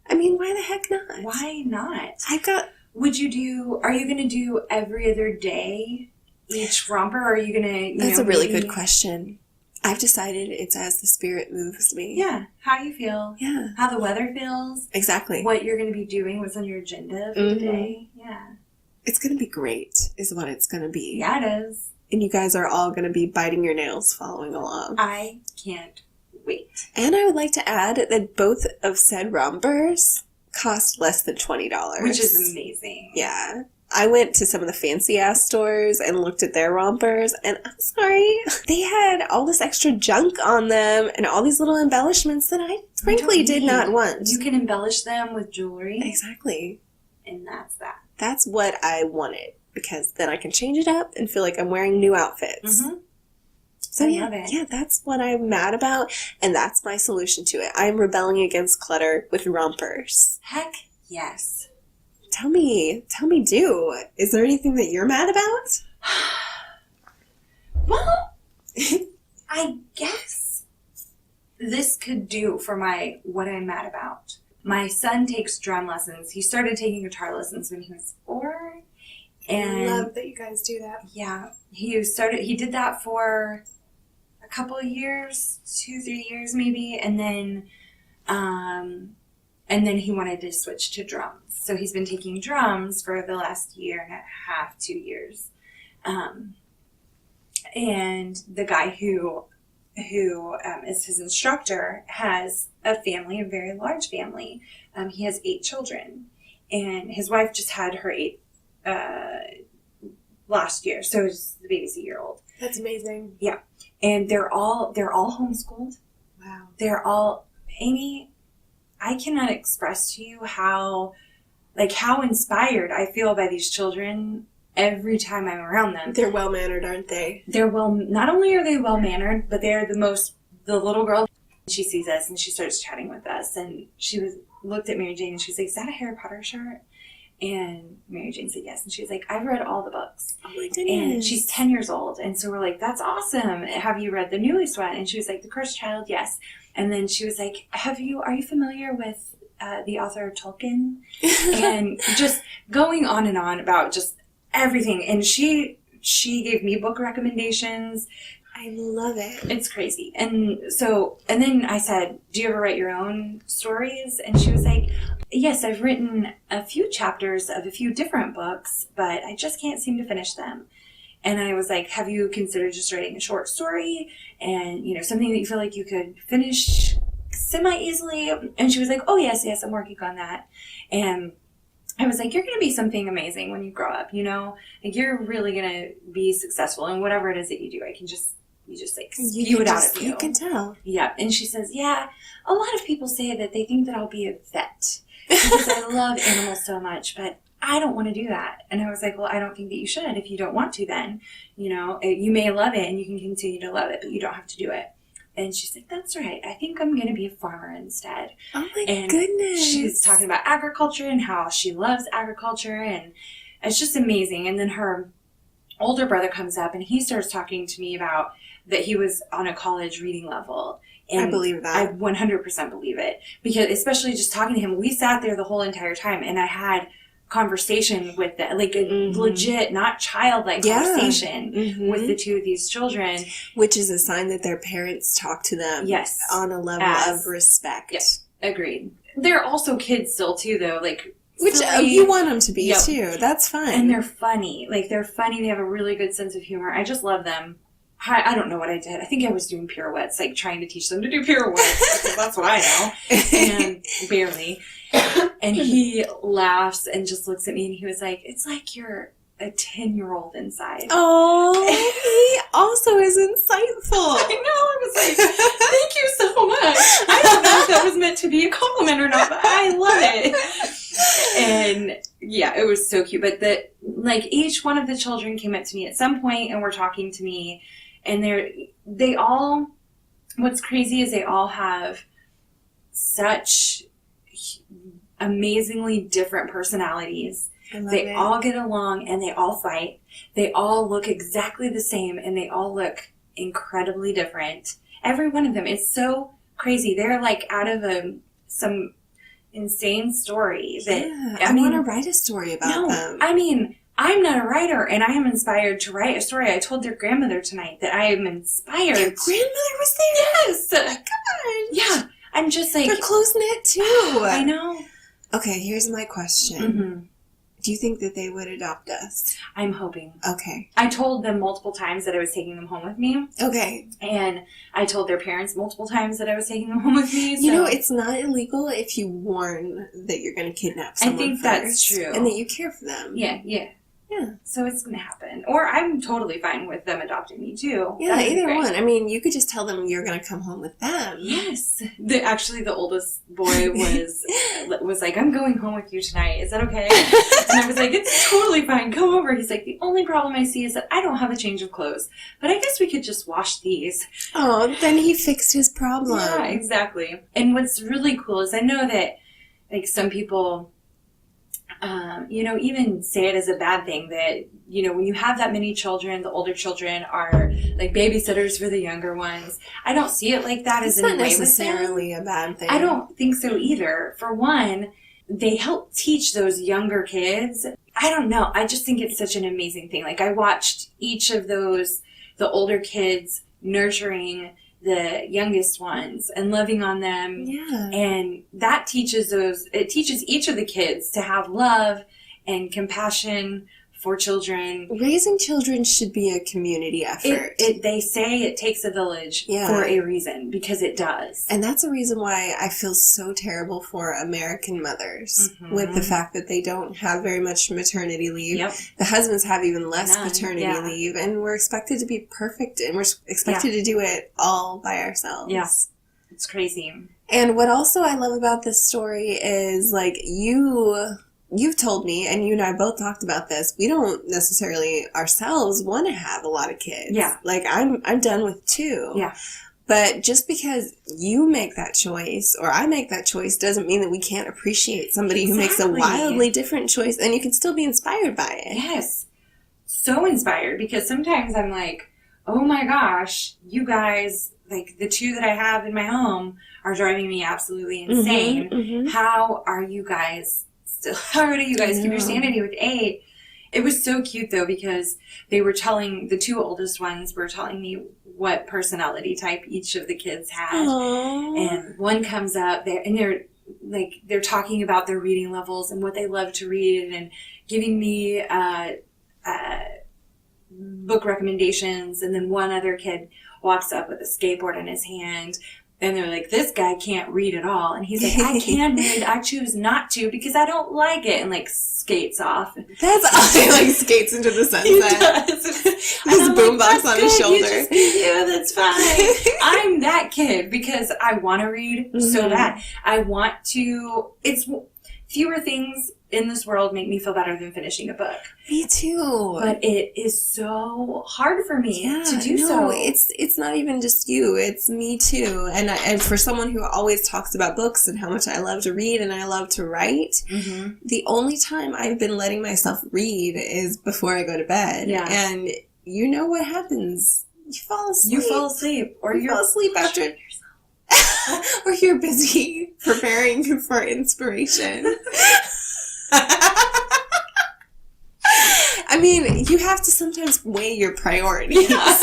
I mean, why the heck not? Why not? Are you going to do every other day each romper, or are you going to, That's a really good question. I've decided it's as the spirit moves me. Yeah. How you feel. Yeah. How the weather feels. Exactly. What you're going to be doing, what's on your agenda for the day. Yeah. It's going to be great, is what it's going to be. Yeah, it is. And you guys are all going to be biting your nails following along. I can't wait. And I would like to add that both of said rompers cost less than $20. Which is amazing. Yeah. I went to some of the fancy-ass stores and looked at their rompers, and I'm sorry, they had all this extra junk on them and all these little embellishments that I frankly did not want. You can embellish them with jewelry. Exactly. And that's that. That's what I wanted, because then I can change it up and feel like I'm wearing new outfits. Mm-hmm. So I love it. Yeah, that's what I'm mad about, and that's my solution to it. I'm rebelling against clutter with rompers. Heck yes. Tell me, Do. Is there anything that you're mad about? Well, I guess this could do for what I'm mad about. My son takes drum lessons. He started taking guitar lessons when he was 4. And I love that you guys do that. Yeah. He did that for a couple of years, 2-3 years maybe, and then he wanted to switch to drums. So he's been taking drums for the last 1.5 years, 2 years. And the guy who is his instructor has a very large family. He has 8 children, and his wife just had her 8th last year, so the baby's 1 year old. That's amazing. Yeah, and they're all homeschooled. Wow. They're all Amy. I cannot express to you how inspired I feel by these children every time I'm around them. They're well-mannered, aren't they? Not only are they well-mannered, but they're the little girl, she sees us and she starts chatting with us, and looked at Mary Jane and she's like, is that a Harry Potter shirt? And Mary Jane said yes, and she was like, I've read all the books. Oh my goodness. And she's 10 years old, and so we're like, that's awesome. Have you read the newest one? And she was like, The Cursed Child, yes. And then she was like, are you familiar with the author Tolkien? And just going on and on about just everything. And she gave me book recommendations. I love it. It's crazy. And then I said, do you ever write your own stories? And she was like, yes, I've written a few chapters of a few different books, but I just can't seem to finish them. And I was like, have you considered just writing a short story and, something that you feel like you could finish semi-easily? And she was like, oh, yes, I'm working on that. And I was like, you're going to be something amazing when you grow up, Like, you're really going to be successful in whatever it is that you do. You just spew it out of you. You can tell. Yeah. And she says, yeah, a lot of people say that they think that I'll be a vet because I love animals so much, but I don't want to do that. And I was like, well, I don't think that you should. If you don't want to, then, you may love it and you can continue to love it, but you don't have to do it. And she's like, that's right. I think I'm going to be a farmer instead. Oh, my goodness. She's talking about agriculture and how she loves agriculture. And it's just amazing. And then her older brother comes up and he starts talking to me about that he was on a college reading level. And I believe that. I 100% believe it. Because especially just talking to him, we sat there the whole entire time. And I had conversation with them, like a legit, not childlike conversation with the two of these children. Which is a sign that their parents talk to them on a level of respect. Yes, agreed. They're also kids still, too, though. Which you want them to be, too. That's fine. And they're funny. They're funny. They have a really good sense of humor. I just love them. I don't know what I did. I think I was doing pirouettes, trying to teach them to do pirouettes, because that's what I know. And barely. And he laughs and just looks at me and he was like, it's like you're a 10-year-old inside. Oh, he also is insightful. I know. I was like, thank you so much. I don't know if that was meant to be a compliment or not, but I love it. And yeah, it was so cute. But each one of the children came up to me at some point and were talking to me. And they all, what's crazy is they all have such amazingly different personalities. They all get along and they all fight. They all look exactly the same and they all look incredibly different. Every one of them. It's so crazy. They're out of some insane story that I want to write a story about them. I mean, I'm not a writer, and I am inspired to write a story. I told their grandmother tonight that I am inspired. Their grandmother was there? Yes! Oh my God! Yeah. I'm just they're close-knit, too. I know. Okay, here's my question. Mm-hmm. Do you think that they would adopt us? I'm hoping. Okay. I told them multiple times that I was taking them home with me. Okay. And I told their parents multiple times that I was taking them home with me. So. It's not illegal if you warn that you're going to kidnap someone I think that's true. And that you care for them. Yeah. Yeah. So it's going to happen. Or I'm totally fine with them adopting me, too. Yeah, either one. I mean, you could just tell them you're going to come home with them. Yes. Actually, the oldest boy was like, I'm going home with you tonight. Is that okay? And I was like, it's totally fine. Come over. He's like, the only problem I see is that I don't have a change of clothes. But I guess we could just wash these. Oh, then he fixed his problem. Yeah, exactly. And what's really cool is I know that, some people... even say it as a bad thing that, when you have that many children, the older children are babysitters for the younger ones. I don't see it like that as not necessarily a bad thing. I don't think so either. For one, they help teach those younger kids. I don't know. I just think it's such an amazing thing. I watched each of the older kids nurturing the youngest ones and loving on them. Yeah. And that teaches each of the kids to have love and compassion for children. Raising children should be a community effort. They say it takes a village for a reason, because it does. And that's a reason why I feel so terrible for American mothers with the fact that they don't have very much maternity leave. Yep. The husbands have even less paternity leave, and we're expected to be perfect, and we're expected to do it all by ourselves. Yeah. It's crazy. And what also I love about this story is, like, you've told me, and you and I both talked about this, we don't necessarily ourselves want to have a lot of kids. Yeah. Like, I'm done with 2. Yeah. But just because you make that choice, or I make that choice, doesn't mean that we can't appreciate somebody who makes a wildly different choice, and you can still be inspired by it. Yes. So inspired, because sometimes I'm like, oh my gosh, you guys, like, the 2 that I have in my home are driving me absolutely insane. Mm-hmm. How are you guys how do you guys keep your sanity with 8? It was so cute, though, because they were telling, the 2 oldest ones were telling me what personality type each of the kids had. Aww. And one comes up there, and they're talking about their reading levels and what they love to read, and giving me book recommendations. And then one other kid walks up with a skateboard in his hand, and they're like, this guy can't read at all. And he's like, I can read. I choose not to because I don't like it. And, like, skates off. That's awesome. Like, skates into the sunset. He does. This boombox on his shoulder. You just be you. That's fine. I'm that kid because I want to read so bad. I want to. It's fewer things in this world make me feel better than finishing a book. Me too. But it is so hard for me to do so. It's not even just you. It's me too. And for someone who always talks about books and how much I love to read and I love to write, the only time I've been letting myself read is before I go to bed. Yeah. And you know what happens? You fall asleep. You fall asleep. Or you fall asleep after... or you're busy preparing for inspiration. I mean, you have to sometimes weigh your priorities. Yeah.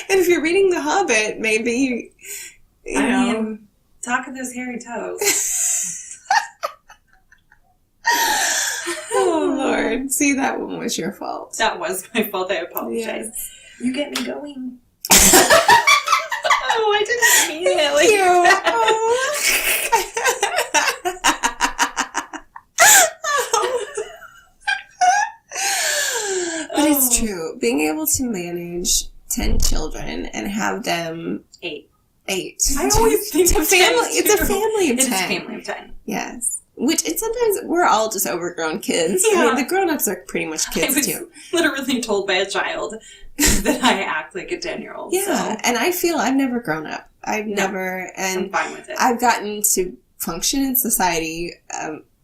And if you're reading The Hobbit, maybe, you know. Mean, talk of those hairy toes. Oh, Lord. See, that one was your fault. That was my fault. I apologize. Yes. You get me going. Oh, I didn't mean it like But it's true. Being able to manage 10 children and have them 8. I always think it's a family. It's a family of 10. It's a family of 10. Yes. Which, and sometimes we're all just overgrown kids. Yeah. I mean, the grown-ups are pretty much kids, too. Literally told by a child that I act like a 10-year-old. Yeah, so. And I feel I've never grown up. I'm fine with it. I've gotten to function in society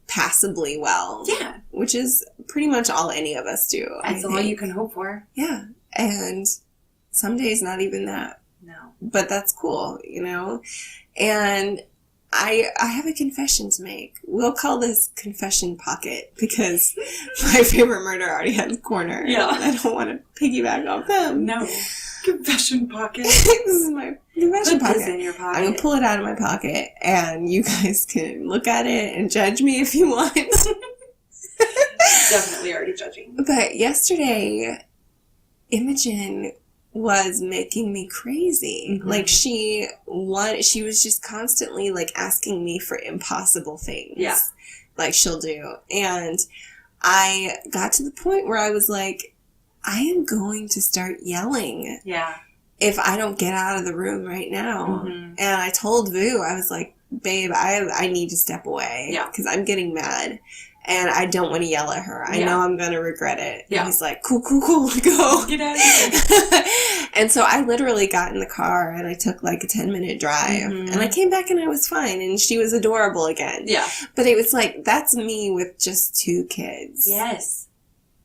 passably well. Yeah. Which is pretty much all any of us do. That's all you can hope for. Yeah. And some days not even that. No. But that's cool, you know? And I have a confession to make. We'll call this confession pocket because my favorite murder already has a corner. Yeah. I don't want to piggyback off them. No. Confession pocket. This is my confession pocket. Put this in your pocket. I'm going to pull it out of my pocket and you guys can look at it and judge me if you want. Definitely already judging. But yesterday, Imogen was making me crazy. Like, she was just constantly, like, asking me for impossible things. Yeah. Like, she'll do. And I got to the point where I was like, I am going to start yelling. Yeah. If I don't get out of the room right now. And I told Vu, I was like, babe, I need to step away. Yeah. Because I'm getting mad. And I don't want to yell at her. I know I'm going to regret it. Yeah. And he's like, cool, go. Get out of here. And so I literally got in the car and I took like a 10-minute drive. And I came back and I was fine. And she was adorable again. Yeah. But it was like, that's me with just 2 kids. Yes.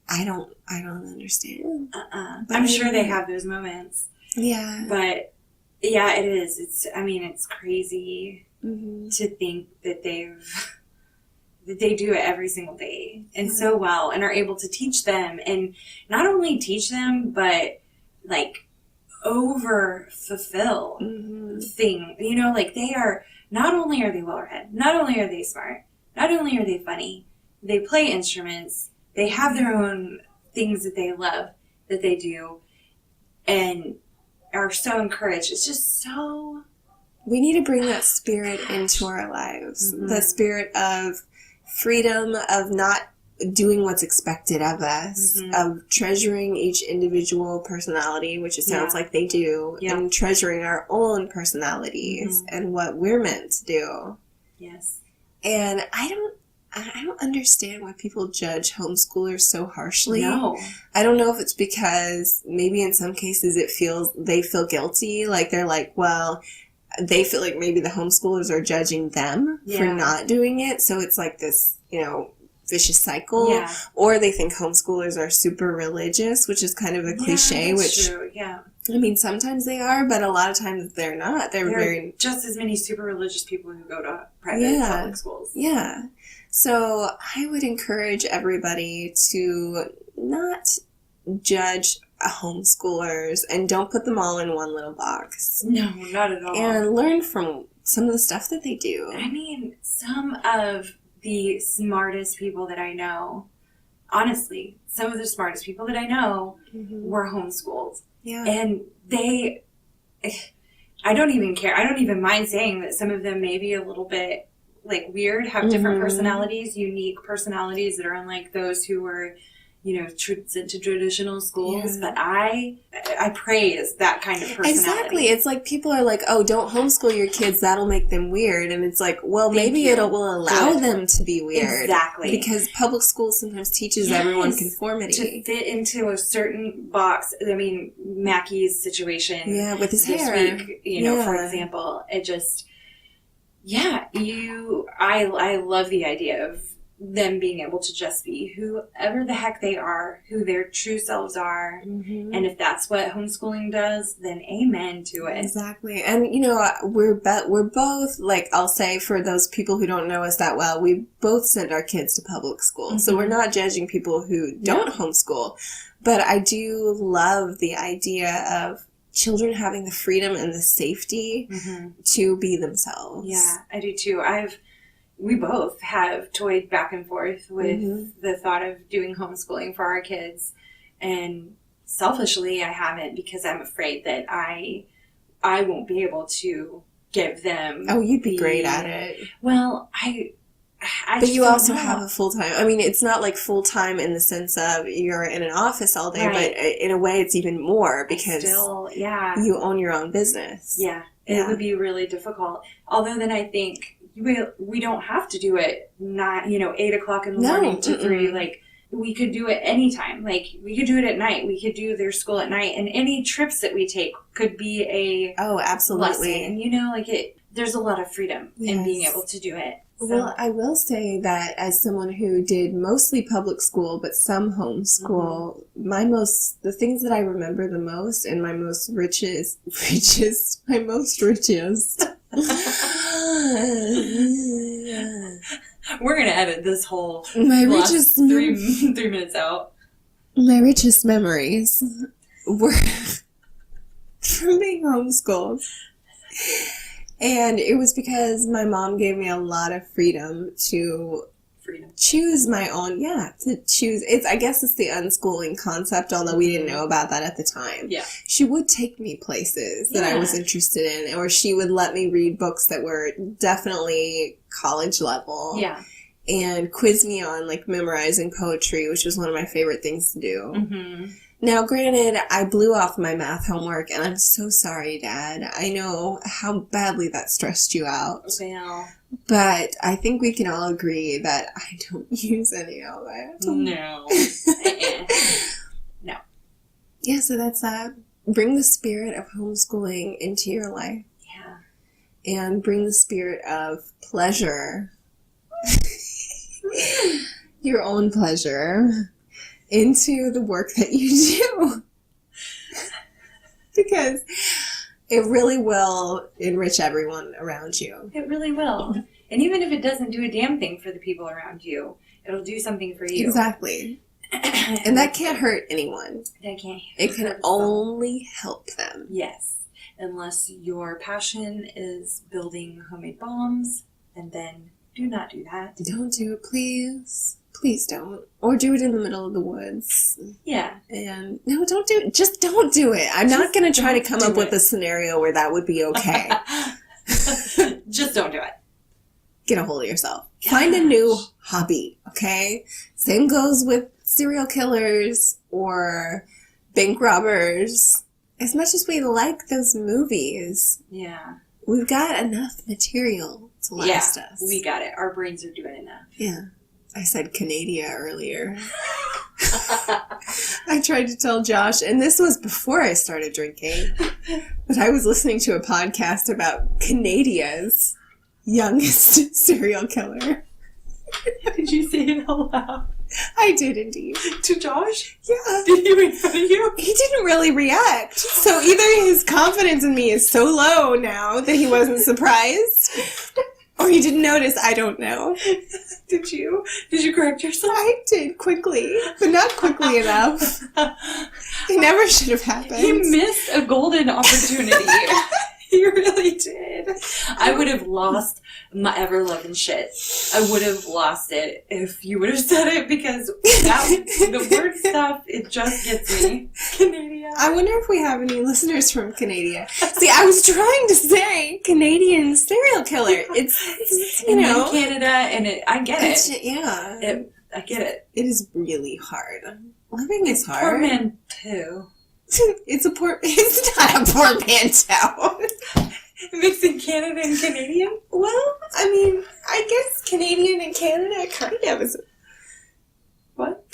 I don't understand. I'm sure they have those moments. Yeah. But yeah, it is. It's crazy to think that they do it every single day and so well and are able to teach them, and not only teach them, but like over fulfill thing, you know, like they are, not only are they well read, not only are they smart, not only are they funny, they play instruments, they have their own things that they love that they do and are so encouraged. It's just so, we need to bring that spirit into our lives. The spirit of freedom, of not doing what's expected of us, of treasuring each individual personality, which it sounds like they do, and treasuring our own personalities and what we're meant to do. Yes. And I don't understand why people judge homeschoolers so harshly. No. I don't know if it's because maybe in some cases they feel guilty. Like they're like, well, they feel like maybe the homeschoolers are judging them for not doing it. So it's like this, vicious cycle. Yeah. Or they think homeschoolers are super religious, which is kind of a cliche. That's true. Yeah. I mean, sometimes they are, but a lot of times they're not. There are just as many super religious people who go to private public schools. Yeah. So I would encourage everybody to not judge homeschoolers and don't put them all in one little box. No, not at all. And learn from some of the stuff that they do. I mean, some of the smartest people that I know, honestly, some of the smartest people that I know were homeschooled. Yeah. And I don't even care. I don't even mind saying that some of them may be a little bit weird, have different personalities, unique personalities that are unlike those who were, sent to traditional schools. Yeah. But I praise that kind of personality. Exactly. It's like people are like, oh, don't homeschool your kids. That'll make them weird. And it's like, well, maybe it will allow them to be weird. Exactly. Because public school sometimes teaches everyone conformity. To fit into a certain box. I mean, Mackey's situation. Yeah, with his this hair. Week, for example, it just... Yeah, I love the idea of them being able to just be whoever the heck they are, who their true selves are. Mm-hmm. And if that's what homeschooling does, then amen to it. Exactly. And, we're both, I'll say for those people who don't know us that well, we both send our kids to public school. Mm-hmm. So we're not judging people who don't homeschool. But I do love the idea of children having the freedom and the safety to be themselves. Yeah, I do too. We both have toyed back and forth with the thought of doing homeschooling for our kids. And selfishly, I haven't because I'm afraid that I won't be able to give them... Oh, you'd be great at it. Well, but you also have a full-time... I mean, it's not full-time in the sense of you're in an office all day, but in a way it's even more because you own your own business. Yeah, it would be really difficult. Although then I think we don't have to do it 8 o'clock in the morning to 3. We could do it anytime. We could do it at night. We could do their school at night. And any trips that we take could be a absolutely lesson. There's a lot of freedom in being able to do it. So. Well, I will say that as someone who did mostly public school, but some homeschool, the things that I remember the most and my most richest. We're going to edit this whole richest 3 minutes out. My richest memories were from being homeschooled. And it was because my mom gave me a lot of freedom to choose my own, to choose. I guess it's the unschooling concept, although we didn't know about that at the time. Yeah. She would take me places that I was interested in, or she would let me read books that were definitely college level. Yeah. And quiz me on, memorizing poetry, which was one of my favorite things to do. Mm-hmm. Now, granted, I blew off my math homework, and I'm so sorry, Dad. I know how badly that stressed you out. Well. But I think we can all agree that I don't use any of it. No. No. Yeah, so that's that. Bring the spirit of homeschooling into your life. Yeah. And bring the spirit of pleasure. Your own pleasure. Into the work that you do. Because it really will enrich everyone around you. It really will. And even if it doesn't do a damn thing for the people around you, it'll do something for you. Exactly. And that can't hurt anyone. That can't. It can only help them. Yes. Unless your passion is building homemade bombs, and then do not do that. Don't do it, please. Please don't. Or do it in the middle of the woods. Yeah. And no, don't do it. Just don't do it. I'm not going to try to come up with a scenario where that would be okay. Just don't do it. Get a hold of yourself. Find a new hobby, okay? Same goes with serial killers or bank robbers. As much as we like those movies, we've got enough material to last us. We got it. Our brains are doing enough. Yeah. I said Canada earlier. I tried to tell Josh, and this was before I started drinking, but I was listening to a podcast about Canada's youngest serial killer. Did you say it out loud? I did indeed. To Josh? Yeah. Did he make fun of you? He didn't really react. So either his confidence in me is so low now that he wasn't surprised, or he didn't notice. I don't know. Did you correct yourself? I did quickly, but not quickly enough. It never should have happened. He missed a golden opportunity. He really did. I would have lost my ever-loving shit. I would have lost it if you would have said it, because the word stuff, it just gets me. Canada. I wonder if we have any listeners from Canada. See, I was trying to say Canadian serial killer. It's you know. Canada, and I get it. Yeah. I get it. It is really hard. Living is hard. Poor man, too. It's not a portmanteau. Mixing Canada and Canadian? Well, I mean, I guess Canadian and Canada kind of is. What?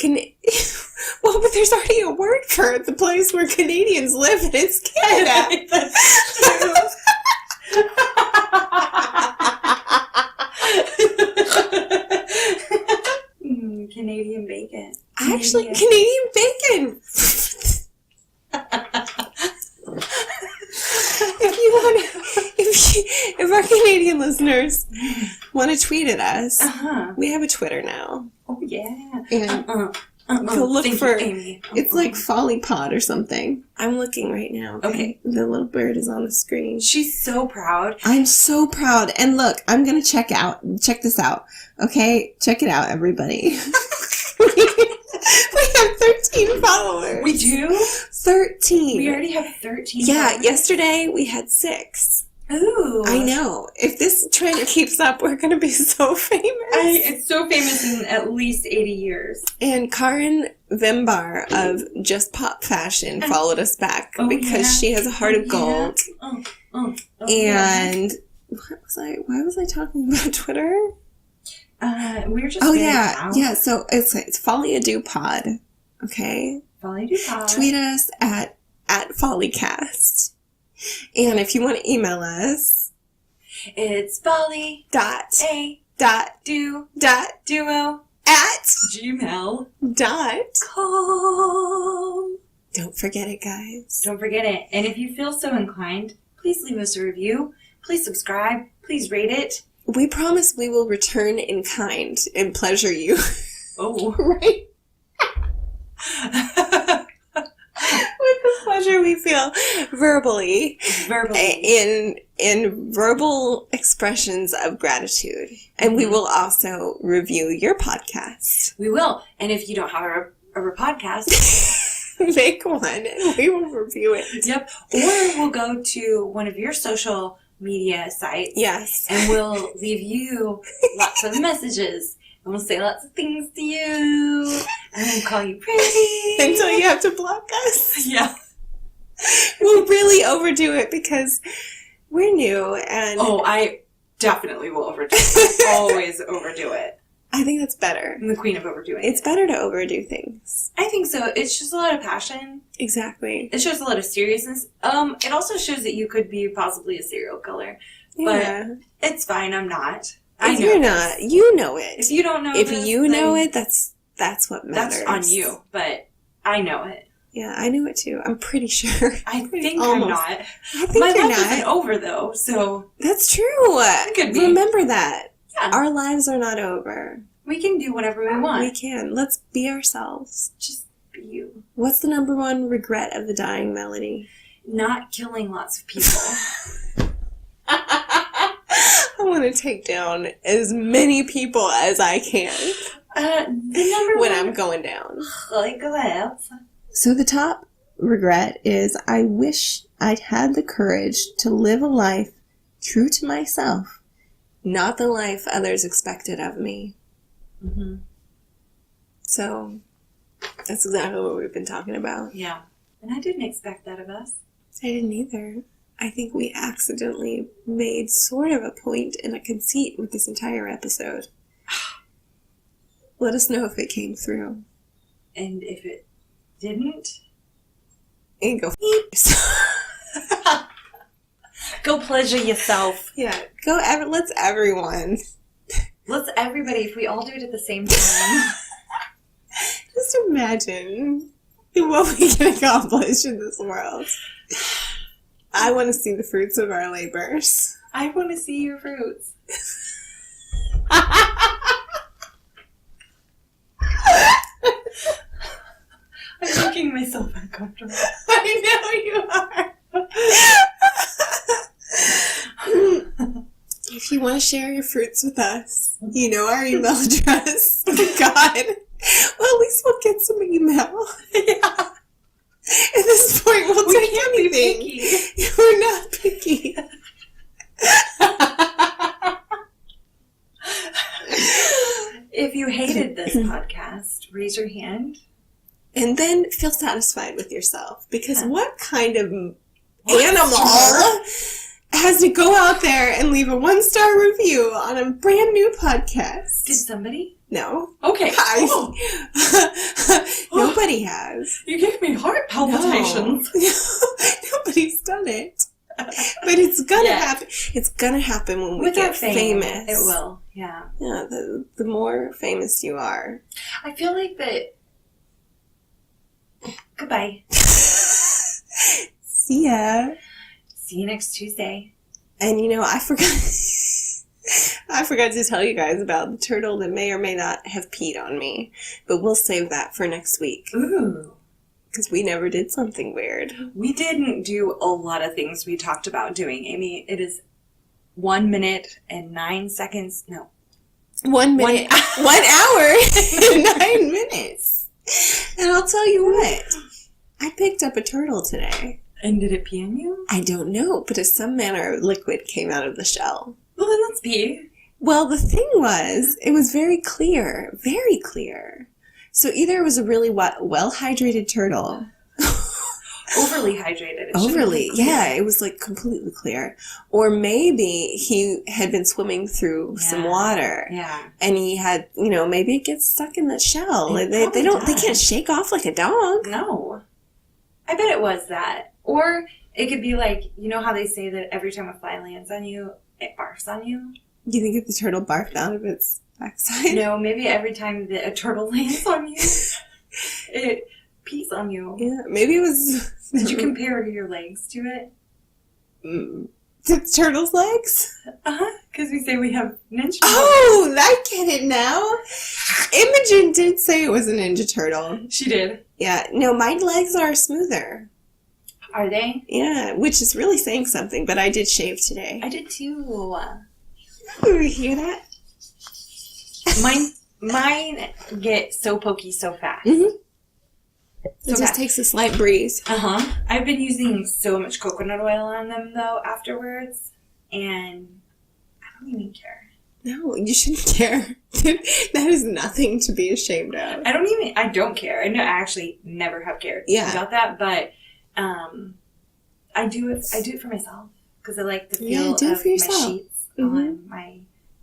Well, but there's already a word for the place where Canadians live, and it's Canada. That's true. Canadian bacon. Actually, Canadian bacon. If our Canadian listeners want to tweet at us, we have a Twitter now. Oh yeah. And go look for Amy. It's like Folie Pod or something. I'm looking right now. Okay. The little bird is on the screen. She's so proud. I'm so proud. And look, I'm gonna check this out. Okay? Check it out, everybody. We have 13 followers. We do? 13. We already have 13 Yeah, followers. yesterday we had 6. Ooh. I know. If this trend keeps up, we're going to be so famous. It's so famous in at least 80 years. And Karin Vimbar of Just Pop Fashion followed us back because she has a heart of gold. And why was I talking about Twitter? We were just yeah. So it's Folie Pod. Okay. Folie Pod. Tweet us at FolieCast. And if you want to email us, it's follie.do.duo@gmail.com. Don't forget it, guys. Don't forget it. And if you feel so inclined, please leave us a review. Please subscribe. Please rate it. We promise we will return in kind and pleasure you. Oh. Right? With the pleasure we feel verbally. In verbal expressions of gratitude. And we will also review your podcast. We will. And if you don't have a podcast, make one and we will review it. Yep. Or we'll go to one of your social media sites. Yes. And we'll leave you lots of messages. And we'll say lots of things to you. And we'll call you pretty. Until you have to block us. Yeah. We'll really overdo it because we're new and... Oh, I definitely will overdo it. Always overdo it. I think that's better. I'm the queen of overdoing It's better to overdo things. I think so. It shows a lot of passion. Exactly. It shows a lot of seriousness. It also shows that you could be possibly a serial killer. Yeah. But it's fine, I'm not. If you're not, you know it. If you don't know If you know it, that's what matters. That's on you, but I know it. Yeah, I know it too. I'm pretty sure. I think Almost. I'm not. I think My you're life not. isn't over, though, so... That's true. Could be. Remember that. Yeah. Our lives are not over. We can do whatever we want. We can. Let's be ourselves. Just be you. What's the number one regret of the dying Melody? Not killing lots of people. I want to take down as many people as I can when I'm going down. So the top regret is I wish I'd had the courage to live a life true to myself not the life others expected of me. Mm-hmm. So that's exactly what we've been talking about. Yeah. And I didn't expect that of us. I didn't either. I think we accidentally made sort of a point and a conceit with this entire episode. Let us know if it came through. And if it didn't? And go Go pleasure yourself. Yeah, let's everyone. Let's everybody, if we all do it at the same time. Just imagine what we can accomplish in this world. I want to see the fruits of our labors. I want to see your fruits. I'm making myself uncomfortable. I know you are. If you want to share your fruits with us, you know our email address. God. Well, at least we'll get some email. Yeah. At this point, we'll take anything. Be picky. We're not picky. If you hated this podcast, raise your hand. And then feel satisfied with yourself. Because what kind of animal has to go out there and leave a 1-star review on a brand new podcast? Did somebody? No. Okay. Nobody has. You gave me heart palpitations. No. Nobody's done it. But it's gonna happen. It's gonna happen when we get famous. It will. Yeah. Yeah. The more famous you are. I feel like that. Goodbye. See ya. See you next Tuesday. And I forgot to tell you guys about the turtle that may or may not have peed on me. But we'll save that for next week. Ooh. Because we never did something weird. We didn't do a lot of things we talked about doing, Amy. It is 1 minute and 9 seconds. No. 1 minute. 1 hour and 9 minutes. And I'll tell you what. I picked up a turtle today. And did it pee on you? I don't know, but some manner of liquid came out of the shell. Well, then let's pee. Well, the thing was, it was very clear. Very clear. So either it was a really well-hydrated turtle. Overly hydrated. Overly, yeah. It was like completely clear. Or maybe he had been swimming through some water. Yeah. And he had, maybe it gets stuck in the shell. They can't shake off like a dog. No. I bet it was that. Or it could be like, you know how they say that every time a fly lands on you, it barks on you? You think if the turtle barked out of its backside? No, maybe every time that a turtle lands on you, it pees on you. Yeah, maybe it was... Did you compare your legs to it? To the turtle's legs? Uh-huh, because we say we have ninja. Oh, I get it now. Imogen did say it was a ninja turtle. She did. Yeah, no, my legs are smoother. Are they? Yeah, which is really saying something, but I did shave today. I did too. You hear that? Mine get so pokey so fast. Mm-hmm. It just takes a slight breeze. Uh-huh. I've been using so much coconut oil on them, though, afterwards, and I don't even care. No, you shouldn't care. That is nothing to be ashamed of. I don't care. I actually never have cared about that, but I do it for myself, because I like the feel of my sheets on my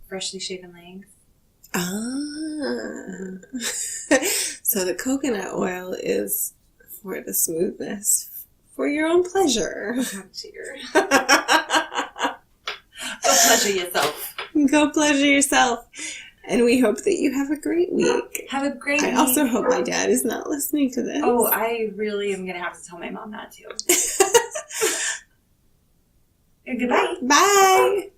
freshly shaven legs. So the coconut oil is for the smoothness, for your own pleasure. Oh, dear. Go pleasure yourself. Go pleasure yourself. And we hope that you have a great week. Have a great week. I also hope my dad is not listening to this. Oh, I really am going to have to tell my mom that too. Goodbye. Bye.